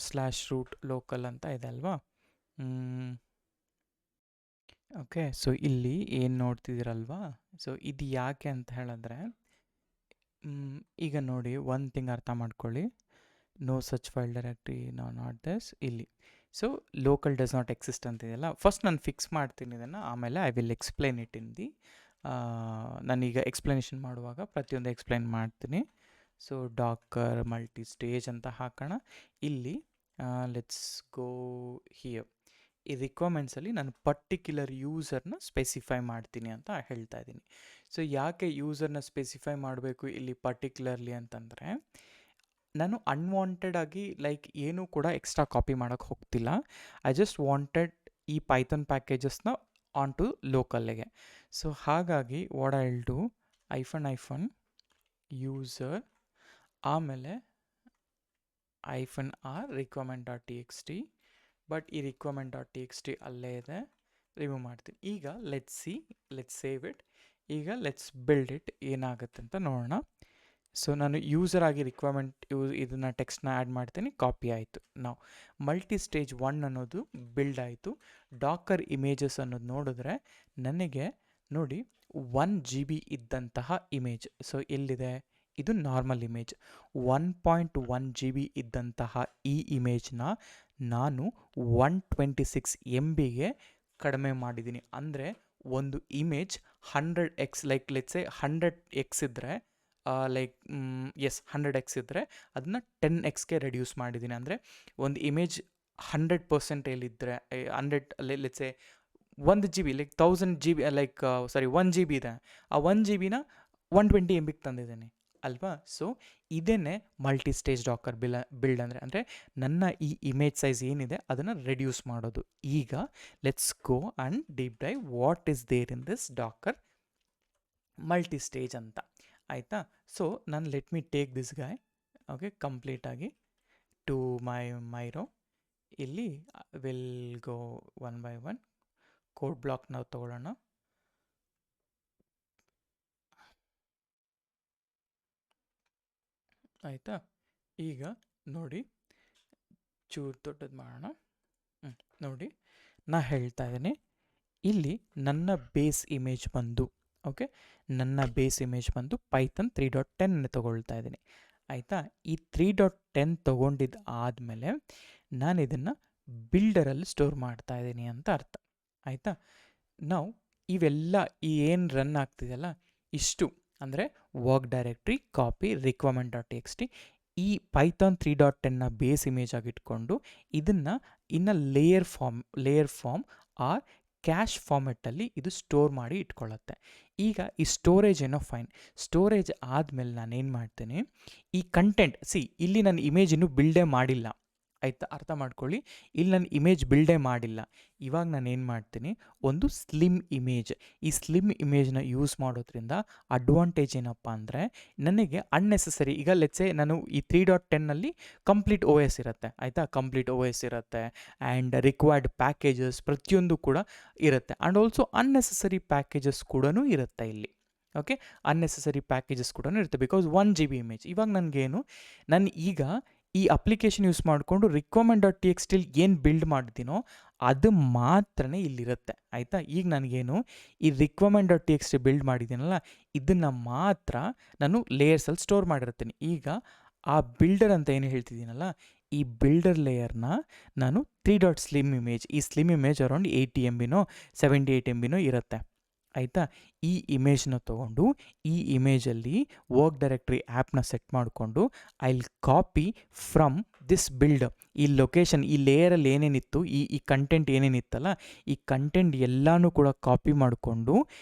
Speaker 1: local ಅಂತ ಇದೆ ಅಲ್ವಾ. ಓಕೆ, ಸೊ ಇಲ್ಲಿ ಏನು ನೋಡ್ತಿದ್ದೀರಲ್ವಾ, ಸೊ ಇದು ಯಾಕೆ ಅಂತ ಹೇಳಿದ್ರೆ, ಈಗ ನೋಡಿ ಒಂದು ಥಿಂಗ್ ಅರ್ಥ ಮಾಡ್ಕೊಳ್ಳಿ. No such file directory, not this. ಇಲ್ಲಿ so local does not exist ಅಂತಿದೆಯಲ್ಲ, ಫಸ್ಟ್ ನಾನು ಫಿಕ್ಸ್ ಮಾಡ್ತೀನಿ ಇದನ್ನು, ಆಮೇಲೆ I will explain it in the ನಾನೀಗ ಎಕ್ಸ್ಪ್ಲನೇಷನ್ ಮಾಡುವಾಗ ಪ್ರತಿಯೊಂದು ಎಕ್ಸ್ಪ್ಲೈನ್ ಮಾಡ್ತೀನಿ. ಸೊ ಡಾಕರ್ ಮಲ್ಟಿಸ್ಟೇಜ್ ಅಂತ ಹಾಕೋಣ. ಇಲ್ಲಿ ಲೆಟ್ಸ್ ಗೋ ಹಿಯರ್. ಈ ರಿಕ್ವೈರ್ಮೆಂಟ್ಸಲ್ಲಿ ನಾನು ಪರ್ಟಿಕ್ಯುಲರ್ ಯೂಸರ್ನ ಸ್ಪೆಸಿಫೈ ಮಾಡ್ತೀನಿ ಅಂತ ಹೇಳ್ತಾ ಇದ್ದೀನಿ. ಸೊ ಯಾಕೆ ಯೂಸರ್ನ ಸ್ಪೆಸಿಫೈ ಮಾಡಬೇಕು ಇಲ್ಲಿ ಪರ್ಟಿಕ್ಯುಲರ್ಲಿ ಅಂತಂದರೆ, ನಾನು ಅನ್ವಾಂಟೆಡ್ ಆಗಿ ಲೈಕ್ ಏನೂ ಕೂಡ ಎಕ್ಸ್ಟ್ರಾ ಕಾಪಿ ಮಾಡೋಕ್ಕೆ ಹೋಗ್ತಿಲ್ಲ. ಐ ಜಸ್ಟ್ ವಾಂಟೆಡ್ ಈ ಪೈಥಾನ್ ಪ್ಯಾಕೇಜಸ್ನ ಆನ್ ಟು ಲೋಕಲ್ಗೆ. ಸೊ ಹಾಗಾಗಿ what I will do, -r user, ಆಮೇಲೆ -r requirement.txt. ಬಟ್ ಈ requirement.txt ಅಲ್ಲೇ ಇದೆ, ರಿಮೂವ್ ಮಾಡ್ತೀನಿ. ಈಗ ಲೆಟ್ಸ್ ಸೇವ್ ಇಟ್. ಈಗ ಲೆಟ್ಸ್ ಬಿಲ್ಡ್ ಇಟ್, ಏನಾಗುತ್ತೆ ಅಂತ ನೋಡೋಣ. ಸೊ ನಾನು ಯೂಸರ್ ಆಗಿ ಇದನ್ನು ಟೆಕ್ಸ್ಟ್ನ ಆ್ಯಡ್ ಮಾಡ್ತೀನಿ. ಕಾಪಿ ಆಯಿತು. ನಾವು ಮಲ್ಟಿಸ್ಟೇಜ್ 1 ಅನ್ನೋದು ಬಿಲ್ಡ್ ಆಯಿತು. ಡಾಕರ್ ಇಮೇಜಸ್ ಅನ್ನೋದು ನೋಡಿದ್ರೆ ನನಗೆ ನೋಡಿ 1 GB ಇದ್ದಂತಹ ಇಮೇಜ್. ಸೊ ಎಲ್ಲಿದೆ, ಇದು ನಾರ್ಮಲ್ ಇಮೇಜ್. 1.1 GB ಇದ್ದಂತಹ ಈ ಇಮೇಜ್ನ ನಾನು 126 MBಗೆ ಕಡಿಮೆ ಮಾಡಿದ್ದೀನಿ. ಅಂದರೆ ಒಂದು image 100x like let's say 100x ಇದ್ದರೆ ಲೈಕ್ 100x ಇದ್ದರೆ ಅದನ್ನ 10xಗೆ ರೆಡ್ಯೂಸ್ ಮಾಡಿದ್ದೀನಿ. ಅಂದರೆ ಒಂದು ಇಮೇಜ್ 100% ಇದ್ದರೆ 100 let's say 1 GB like 1000 GB like 1 GB ಇದೆ, ಆ 1 GB 120 MBಗೆ ತಂದಿದ್ದೀನಿ ಅಲ್ವಾ. ಸೊ ಇದೇನೆ ಮಲ್ಟಿಸ್ಟೇಜ್ ಡಾಕರ್ ಬಿಲ್ಡ್ ಅಂದರೆ ನನ್ನ ಈ ಇಮೇಜ್ ಸೈಜ್ ಏನಿದೆ ಅದನ್ನು ರೆಡ್ಯೂಸ್ ಮಾಡೋದು. ಈಗ let's go and deep dive what is there in this Docker multistage ಅಂತ. ಆಯಿತಾ. ಸೊ ನಾನು let me take this guy, okay, ಕಂಪ್ಲೀಟಾಗಿ ಟು ಮೈರೋ. ಇಲ್ಲಿ will go 1 by 1. Code block ನಾವು ತೊಗೊಳ್ಳೋಣ. ಆಯಿತಾ. ಈಗ ನೋಡಿ ಚೂರು ದೊಡ್ಡದು ಮಾಡೋಣ. ನೋಡಿ ನಾ ಹೇಳ್ತಾ ಇದ್ದೀನಿ, ಇಲ್ಲಿ ನನ್ನ ಬೇಸ್ ಇಮೇಜ್ ಬಂದು ಓಕೆ, ನನ್ನ ಬೇಸ್ ಇಮೇಜ್ ಬಂದು ಪೈಥಾನ್ 3.10 ತೊಗೊಳ್ತಾ ಇದ್ದೀನಿ. ಆಯಿತಾ. ಈ 3.10 ತೊಗೊಂಡಿದ್ದು ಆದಮೇಲೆ ನಾನು ಇದನ್ನು ಬಿಲ್ಡರಲ್ಲಿ ಸ್ಟೋರ್ ಮಾಡ್ತಾ ಇದ್ದೀನಿ ಅಂತ ಅರ್ಥ. ಆಯಿತಾ? ನಾವು ಇವೆಲ್ಲ ಏನು ರನ್ ಆಗ್ತಿದೆಯಲ್ಲ ಇಷ್ಟು ಅಂದರೆ work directory, copy, requirement dot T X T, ಈ ಪೈಥಾನ್ 3.10ನ ಬೇಸ್ ಇಮೇಜ್ ಆಗಿಟ್ಕೊಂಡು ಇದನ್ನು ಇನ್ನು ಲೇಯರ್ ಫಾರ್ಮ್ ಆರ್ ಕ್ಯಾಶ್ ಫಾರ್ಮೆಟಲ್ಲಿ ಇದು ಸ್ಟೋರ್ ಮಾಡಿ ಇಟ್ಕೊಳ್ಳುತ್ತೆ. ಈಗ ಈ ಸ್ಟೋರೇಜ್ ಏನೋ ಫೈನ್. ಸ್ಟೋರೇಜ್ ಆದಮೇಲೆ ನಾನೇನು ಮಾಡ್ತೀನಿ, ಈ ಕಂಟೆಂಟ್ ಇಲ್ಲಿ ನಾನು ಇಮೇಜ್ ಇನ್ನೂ ಬಿಲ್ಡೇ ಮಾಡಿಲ್ಲ. ಆಯಿತಾ? ಅರ್ಥ ಮಾಡ್ಕೊಳ್ಳಿ, ಇಲ್ಲಿ ನಾನು ಇಮೇಜ್ ಬಿಲ್ಡೇ ಮಾಡಿಲ್ಲ. ಇವಾಗ ನಾನು ಏನು ಮಾಡ್ತೀನಿ, ಒಂದು ಸ್ಲಿಮ್ ಇಮೇಜ್, ಈ ಸ್ಲಿಮ್ ಇಮೇಜ್ನ ಯೂಸ್ ಮಾಡೋದ್ರಿಂದ ಅಡ್ವಾಂಟೇಜ್ ಏನಪ್ಪ ಅಂದರೆ ನನಗೆ ಅನ್ನೆಸೆಸರಿ, ಈಗ ಲೆಟ್ಸೆ ನಾನು ಈ 3.10ನಲ್ಲಿ ಕಂಪ್ಲೀಟ್ ಓ ಎಸ್ ಇರುತ್ತೆ. ಆಯಿತಾ? ಕಂಪ್ಲೀಟ್ ಓ ಎಸ್ ಇರುತ್ತೆ ಆ್ಯಂಡ್ ರಿಕ್ವೈರ್ಡ್ ಪ್ಯಾಕೇಜಸ್ ಪ್ರತಿಯೊಂದು ಕೂಡ ಇರುತ್ತೆ. ಆ್ಯಂಡ್ ಆಲ್ಸೋ ಅನ್ನೆಸೆಸರಿ ಪ್ಯಾಕೇಜಸ್ ಕೂಡ ಇರುತ್ತೆ ಇಲ್ಲಿ. ಓಕೆ, ಅನ್ನೆಸೆಸರಿ ಪ್ಯಾಕೇಜಸ್ ಕೂಡ ಇರುತ್ತೆ ಬಿಕಾಸ್ 1 GB ಇಮೇಜ್. ಇವಾಗ ನನಗೇನು, ನಾನು ಈಗ ಈ ಅಪ್ಲಿಕೇಶನ್ ಯೂಸ್ ಮಾಡಿಕೊಂಡು ರಿಕ್ವೈರ್ಮೆಂಟ್ ಡಾಟ್ ಟಿ ಎಕ್ಸ್ ಟಿಲಿ ಏನು ಬಿಲ್ಡ್ ಮಾಡಿದ್ದೀನೋ ಅದು ಮಾತ್ರನೇ ಇಲ್ಲಿರುತ್ತೆ. ಆಯಿತಾ? ಈಗ ನನಗೇನು ಈ requirement dot T X T build ಮಾಡಿದ್ದೀನಲ್ಲ ಇದನ್ನು ಮಾತ್ರ ನಾನು ಲೇಯರ್ಸಲ್ಲಿ ಸ್ಟೋರ್ ಮಾಡಿರ್ತೀನಿ. ಈಗ ಆ ಬಿಲ್ಡರ್ ಅಂತ ಏನು ಹೇಳ್ತಿದ್ದೀನಲ್ಲ, ಈ ಬಿಲ್ಡರ್ ಲೇಯರ್ನ ನಾನು 3.slim ಇಮೇಜ್, ಈ slim image around 80 MB 78 MB ಇರುತ್ತೆ. ಆಯಿತಾ? ಈ ಇಮೇಜ್ನ ತೊಗೊಂಡು ಈ ಇಮೇಜಲ್ಲಿ ವರ್ಕ್ ಡೈರೆಕ್ಟ್ರಿ ಆ್ಯಪ್ನ ಸೆಟ್ ಮಾಡಿಕೊಂಡು I will copy from this build, ಈ ಲೊಕೇಶನ್, ಈ ಲೇಯರಲ್ಲಿ ಏನೇನಿತ್ತು, ಈ ಕಂಟೆಂಟ್ ಏನೇನಿತ್ತಲ್ಲ ಈ ಕಂಟೆಂಟ್ ಎಲ್ಲನೂ ಕೂಡ ಕಾಪಿ ಮಾಡಿಕೊಂಡು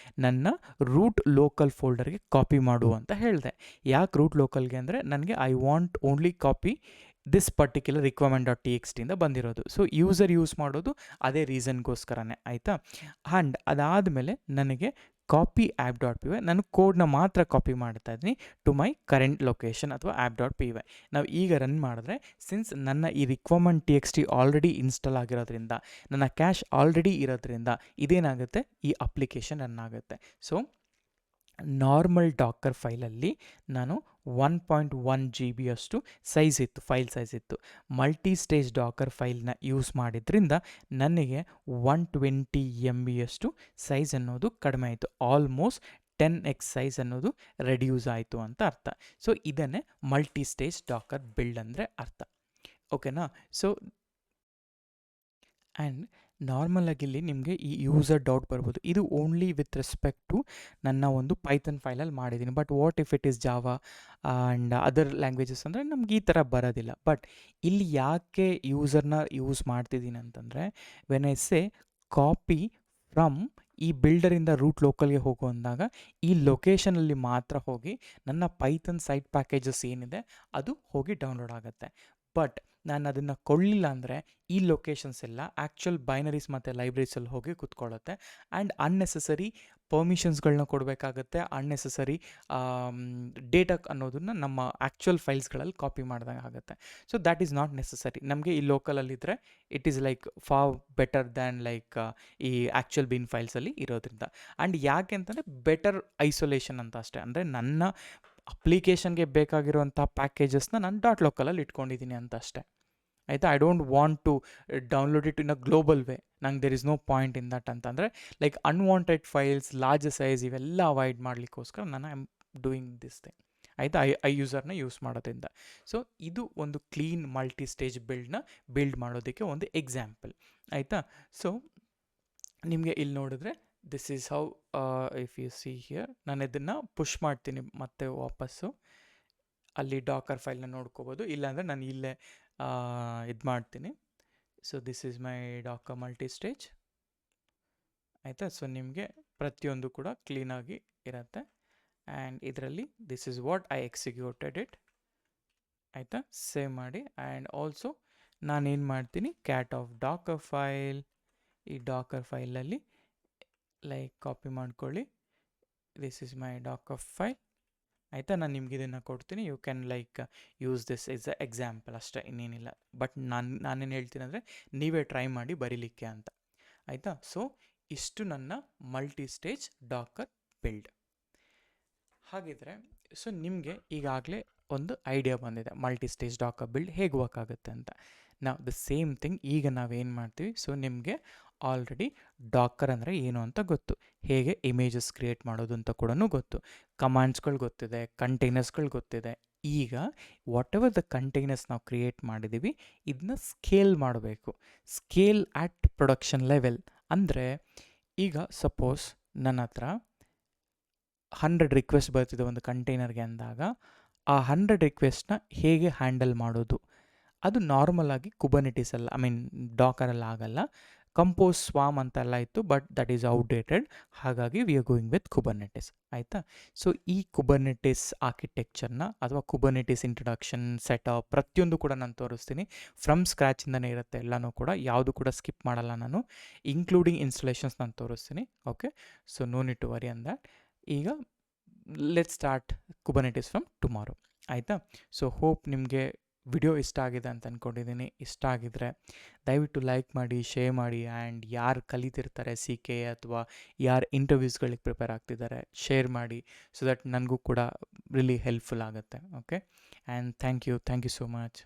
Speaker 1: ನನ್ನ ರೂಟ್ ಲೋಕಲ್ ಫೋಲ್ಡರ್ಗೆ ಕಾಪಿ ಮಾಡು ಅಂತ ಹೇಳಿದೆ. ಯಾಕೆ ರೂಟ್ ಲೋಕಲ್ಗೆ ಅಂದರೆ ನನಗೆ I want only copy this particular requirement dot T X ಟಿಯಿಂದ ಬಂದಿರೋದು. ಸೊ ಯೂಸರ್ ಯೂಸ್ ಮಾಡೋದು ಅದೇ ರೀಸನ್ಗೋಸ್ಕರನೇ. ಆಯಿತಾ? ಆ್ಯಂಡ್ ಅದಾದಮೇಲೆ ನನಗೆ copy app dot P Y, ನಾನು ಕೋಡ್ನ ಮಾತ್ರ ಕಾಪಿ ಮಾಡ್ತಾ ಇದ್ದೀನಿ ಟು ಮೈ ಕರೆಂಟ್ ಲೊಕೇಶನ್ ಅಥವಾ ಆ್ಯಪ್ ಡಾಟ್ ಪಿ ವೈ. ನಾವು ಈಗ ರನ್ ಮಾಡಿದ್ರೆ ಸಿನ್ಸ್ ನನ್ನ ಈ requirement T X T already install ಆಗಿರೋದ್ರಿಂದ, ನನ್ನ ಕ್ಯಾಶ್ ಆಲ್ರೆಡಿ ಇರೋದ್ರಿಂದ ಇದೇನಾಗುತ್ತೆ, ಈ ಅಪ್ಲಿಕೇಶನ್ ರನ್ ಆಗುತ್ತೆ. ಸೊ ನಾರ್ಮಲ್ ಡಾಕರ್ ಫೈಲಲ್ಲಿ ನಾನು 1.1 GB ಅಷ್ಟು ಫೈಲ್ ಸೈಜ್ ಇತ್ತು. ಮಲ್ಟಿ ಸ್ಟೇಜ್ ಡಾಕರ್ ಫೈಲ್ನ ಯೂಸ್ ಮಾಡಿದ್ರಿಂದ ನನಗೆ 120 MB ಅಷ್ಟು ಸೈಜ್ ಅನ್ನೋದು ಕಡಿಮೆ ಆಯಿತು. ಆಲ್ಮೋಸ್ಟ್ 10x ಸೈಜ್ ಅನ್ನೋದು ರೆಡ್ಯೂಸ್ ಆಯಿತು ಅಂತ ಅರ್ಥ. ಸೊ ಇದನ್ನೇ ಮಲ್ಟಿ ಸ್ಟೇಜ್ ಡಾಕರ್ ಬಿಲ್ಡ್ ಅಂದರೆ ಅರ್ಥ. ಓಕೆನಾ? ಸೊ ಆ್ಯಂಡ್ ನಾರ್ಮಲಾಗಿ ಇಲ್ಲಿ ನಿಮಗೆ ಈ ಯೂಸರ್ ಡೌಟ್ ಬರ್ಬೋದು, ಇದು ಓನ್ಲಿ ವಿತ್ ರೆಸ್ಪೆಕ್ಟ್ ಟು ನನ್ನ ಒಂದು ಪೈಥನ್ ಫೈಲಲ್ಲಿ ಮಾಡಿದ್ದೀನಿ. But what if it is Java and other languages ಅಂದರೆ ನಮ್ಗೆ ಈ ಥರ ಬರೋದಿಲ್ಲ. ಬಟ್ ಇಲ್ಲಿ ಯಾಕೆ ಯೂಸರ್ನ ಯೂಸ್ ಮಾಡ್ತಿದ್ದೀನಿ ಅಂತಂದರೆ, when I say copy from ಈ ಬಿಲ್ಡರಿಂದ ರೂಟ್ ಲೋಕಲ್ಗೆ ಹೋಗು ಅಂದಾಗ ಈ ಲೊಕೇಶನಲ್ಲಿ ಮಾತ್ರ ಹೋಗಿ ನನ್ನ ಪೈಥನ್ ಸೈಟ್ ಪ್ಯಾಕೇಜಸ್ ಏನಿದೆ ಅದು ಹೋಗಿ ಡೌನ್ಲೋಡ್ ಆಗುತ್ತೆ. ಬಟ್ ನಾನು ಅದನ್ನು ಕೊಡಲಿಲ್ಲ ಅಂದರೆ ಈ ಲೊಕೇಶನ್ಸ್ ಎಲ್ಲ ಆ್ಯಕ್ಚುಯಲ್ ಬೈನರೀಸ್ ಮತ್ತು ಲೈಬ್ರರೀಸಲ್ಲಿ ಹೋಗಿ ಕೂತ್ಕೊಳ್ಳುತ್ತೆ ಆ್ಯಂಡ್ ಅನ್ನೆಸೆಸರಿ ಪರ್ಮಿಷನ್ಸ್ಗಳನ್ನ ಕೊಡಬೇಕಾಗತ್ತೆ, ಅನ್ನೆಸೆಸರಿ ಡೇಟಾ ಅನ್ನೋದನ್ನು ನಮ್ಮ ಆ್ಯಕ್ಚುಯಲ್ ಫೈಲ್ಸ್ಗಳಲ್ಲಿ ಕಾಪಿ ಮಾಡಿದಾಗ ಆಗುತ್ತೆ. So that is not necessary. ನಮಗೆ ಈ ಲೋಕಲಲ್ಲಿದ್ದರೆ it is like far better than like ಈ ಆ್ಯಕ್ಚುಯಲ್ ಬಿನ್ ಫೈಲ್ಸಲ್ಲಿ ಇರೋದ್ರಿಂದ. ಆ್ಯಂಡ್ ಯಾಕೆ ಅಂತಂದರೆ ಬೆಟರ್ ಐಸೋಲೇಷನ್ ಅಂತ ಅಷ್ಟೇ. ಅಂದರೆ ನನ್ನ ಅಪ್ಲಿಕೇಶನ್ಗೆ ಬೇಕಾಗಿರುವಂಥ ಪ್ಯಾಕೇಜಸ್ನ ನಾನು ಡಾಟ್ ಲೋಕಲಲ್ಲಿ ಇಟ್ಕೊಂಡಿದ್ದೀನಿ ಅಂತ ಅಷ್ಟೇ. ಆಯಿತಾ? I don't want to download it in a global way. ನಂಗೆ there is no point in that ಅಂತಂದರೆ like unwanted files, large size ಇವೆಲ್ಲ ಅವಾಯ್ಡ್ ಮಾಡಲಿಕ್ಕೋಸ್ಕರ ನಾನು I am doing this thing. ಆಯಿತಾ? ಐ ಯೂಸರ್ನ ಯೂಸ್ ಮಾಡೋದ್ರಿಂದ. ಸೊ ಇದು ಒಂದು ಕ್ಲೀನ್ ಮಲ್ಟಿ ಸ್ಟೇಜ್ ಬಿಲ್ಡ್ ಮಾಡೋದಕ್ಕೆ ಒಂದು ಎಕ್ಸಾಂಪಲ್. ಆಯಿತಾ? ಸೊ ನಿಮಗೆ ಇಲ್ಲಿ ನೋಡಿದ್ರೆ this is how if you see here, ನಾನು ಇದನ್ನು ಪುಷ್ ಮಾಡ್ತೀನಿ ಮತ್ತೆ ವಾಪಸ್ಸು ಅಲ್ಲಿ ಡಾಕರ್ ಫೈಲ್ನ ನೋಡ್ಕೋಬೋದು. ಇಲ್ಲಾಂದರೆ ನಾನು ಇಲ್ಲೇ ಇದು ಮಾಡ್ತೀನಿ. So this is my Docker multi stage. ಆಯಿತಾ? ಸೊ ನಿಮಗೆ ಪ್ರತಿಯೊಂದು ಕೂಡ ಕ್ಲೀನಾಗಿ ಇರುತ್ತೆ ಆ್ಯಂಡ್ ಇದರಲ್ಲಿ this is what I executed it. ಆಯಿತಾ? ಸೇವ್ ಮಾಡಿ ಆ್ಯಂಡ್ ಆಲ್ಸೋ ನಾನೇನು ಮಾಡ್ತೀನಿ, ಕ್ಯಾಟ್ ಆಫ್ ಡಾಕರ್ ಫೈಲ್, ಈ ಡಾಕರ್ ಫೈಲಲ್ಲಿ ಲೈಕ್ ಕಾಪಿ ಮಾಡ್ಕೊಳ್ಳಿ. This is my Docker file. ಆಯಿತಾ? ನಾನು ನಿಮ್ಗೆ ಇದನ್ನು ಕೊಡ್ತೀನಿ, you can like use this is a example ಅಷ್ಟೇ, ಇನ್ನೇನಿಲ್ಲ. ಬಟ್ ನಾನೇನು ಹೇಳ್ತೀನಿ ಅಂದರೆ ನೀವೇ ಟ್ರೈ ಮಾಡಿ ಬರೀಲಿಕ್ಕೆ ಅಂತ. ಆಯಿತಾ? ಸೊ ಇಷ್ಟು ನನ್ನ ಮಲ್ಟಿ ಸ್ಟೇಜ್ ಡಾಕರ್ ಬಿಲ್ಡ್. ಹಾಗಿದ್ರೆ ಸೊ ನಿಮಗೆ ಈಗಾಗಲೇ ಒಂದು ಐಡಿಯಾ ಬಂದಿದೆ ಮಲ್ಟಿ ಸ್ಟೇಜ್ ಡಾಕರ್ ಬಿಲ್ಡ್ ಹೇಗೆ ವರ್ಕ್ ಆಗುತ್ತೆ ಅಂತ. ನಾವು ದ ಸೇಮ್ ಥಿಂಗ್ ಈಗ ನಾವೇನು ಮಾಡ್ತೀವಿ, ಸೊ ನಿಮಗೆ ಆಲ್ರೆಡಿ ಡಾಕರ್ ಅಂದರೆ ಏನು ಅಂತ ಗೊತ್ತು, ಹೇಗೆ ಇಮೇಜಸ್ ಕ್ರಿಯೇಟ್ ಮಾಡೋದು ಅಂತ ಕೂಡ ಗೊತ್ತು, ಕಮಾಂಡ್ಸ್ಗಳು ಗೊತ್ತಿದೆ, ಕಂಟೈನರ್ಸ್ಗಳು ಗೊತ್ತಿದೆ, ಈಗ ವಾಟ್ ಎವರ್ ದ ಕಂಟೈನರ್ಸ್ ನಾವು ಕ್ರಿಯೇಟ್ ಮಾಡಿದ್ದೀವಿ ಇದನ್ನ ಸ್ಕೇಲ್ ಮಾಡಬೇಕು. ಸ್ಕೇಲ್ ಅಟ್ ಪ್ರೊಡಕ್ಷನ್ ಲೆವೆಲ್ ಅಂದರೆ ಈಗ ಸಪೋಸ್ ನನ್ನ ಹತ್ರ 100 ರಿಕ್ವೆಸ್ಟ್ ಬರ್ತಿದೆ ಒಂದು ಕಂಟೈನರ್ಗೆ ಅಂದಾಗ ಆ 100 ರಿಕ್ವೆಸ್ಟ್ನ ಹೇಗೆ ಹ್ಯಾಂಡಲ್ ಮಾಡೋದು, ಅದು ನಾರ್ಮಲ್ ಆಗಿ ಕುಬರ್ನೆಟಿಸಲ್ಲ, ಐ ಮೀನ್ ಡಾಕರಲ್ಲಿ ಆಗಲ್ಲ. ಕಂಪೋಸ್ ಸ್ವಾಮ್ ಅಂತೆಲ್ಲ ಇತ್ತು, ಬಟ್ ದಟ್ ಈಸ್ ಔಟ್ಡೇಟೆಡ್. ಹಾಗಾಗಿ ವಿ ಆರ್ ಗೋಯಿಂಗ್ ವಿತ್ ಕುಬರ್ನೆಟಿಸ್. ಆಯಿತಾ? ಸೊ ಈ ಕುಬರ್ನೆಟಿಸ್ ಆರ್ಕಿಟೆಕ್ಚರ್ನ ಅಥವಾ ಕುಬರ್ನೆಟಿಸ್ ಇಂಟ್ರಡಕ್ಷನ್ ಸೆಟಪ್ ಪ್ರತಿಯೊಂದು ಕೂಡ ನಾನು ತೋರಿಸ್ತೀನಿ. ಫ್ರಮ್ ಸ್ಕ್ರ್ಯಾಚಿಂದನೇ ಇರುತ್ತೆ ಎಲ್ಲನೂ ಕೂಡ, ಯಾವುದು ಕೂಡ ಸ್ಕಿಪ್ ಮಾಡಲ್ಲ ನಾನು. ಇನ್ಕ್ಲೂಡಿಂಗ್ ಇನ್ಸ್ಟಾಲೇಷನ್ಸ್ ನಾನು ತೋರಿಸ್ತೀನಿ. Okay, so no need to worry on that. ಈಗ let start Kubernetes from tomorrow. ಆಯಿತಾ? ಸೊ ಹೋಪ್ ನಿಮಗೆ ವಿಡಿಯೋ ಇಷ್ಟ ಆಗಿದೆ ಅಂತ ಅಂದ್ಕೊಂಡಿದ್ದೀನಿ. ಇಷ್ಟ ಆಗಿದರೆ ದಯವಿಟ್ಟು ಲೈಕ್ ಮಾಡಿ, ಶೇರ್ ಮಾಡಿ, ಆ್ಯಂಡ್ ಯಾರು ಕಲಿತಿರ್ತಾರೆ CK ಅಥವಾ ಯಾರು ಇಂಟರ್ವ್ಯೂಸ್ಗಳಿಗೆ ಪ್ರಿಪೇರ್ ಆಗ್ತಿದ್ದಾರೆ ಶೇರ್ ಮಾಡಿ, ಸೊ ದಟ್ ನನಗೂ ಕೂಡ ರಿಲಿ ಹೆಲ್ಪ್ಫುಲ್ ಆಗುತ್ತೆ. Okay, and thank you so much.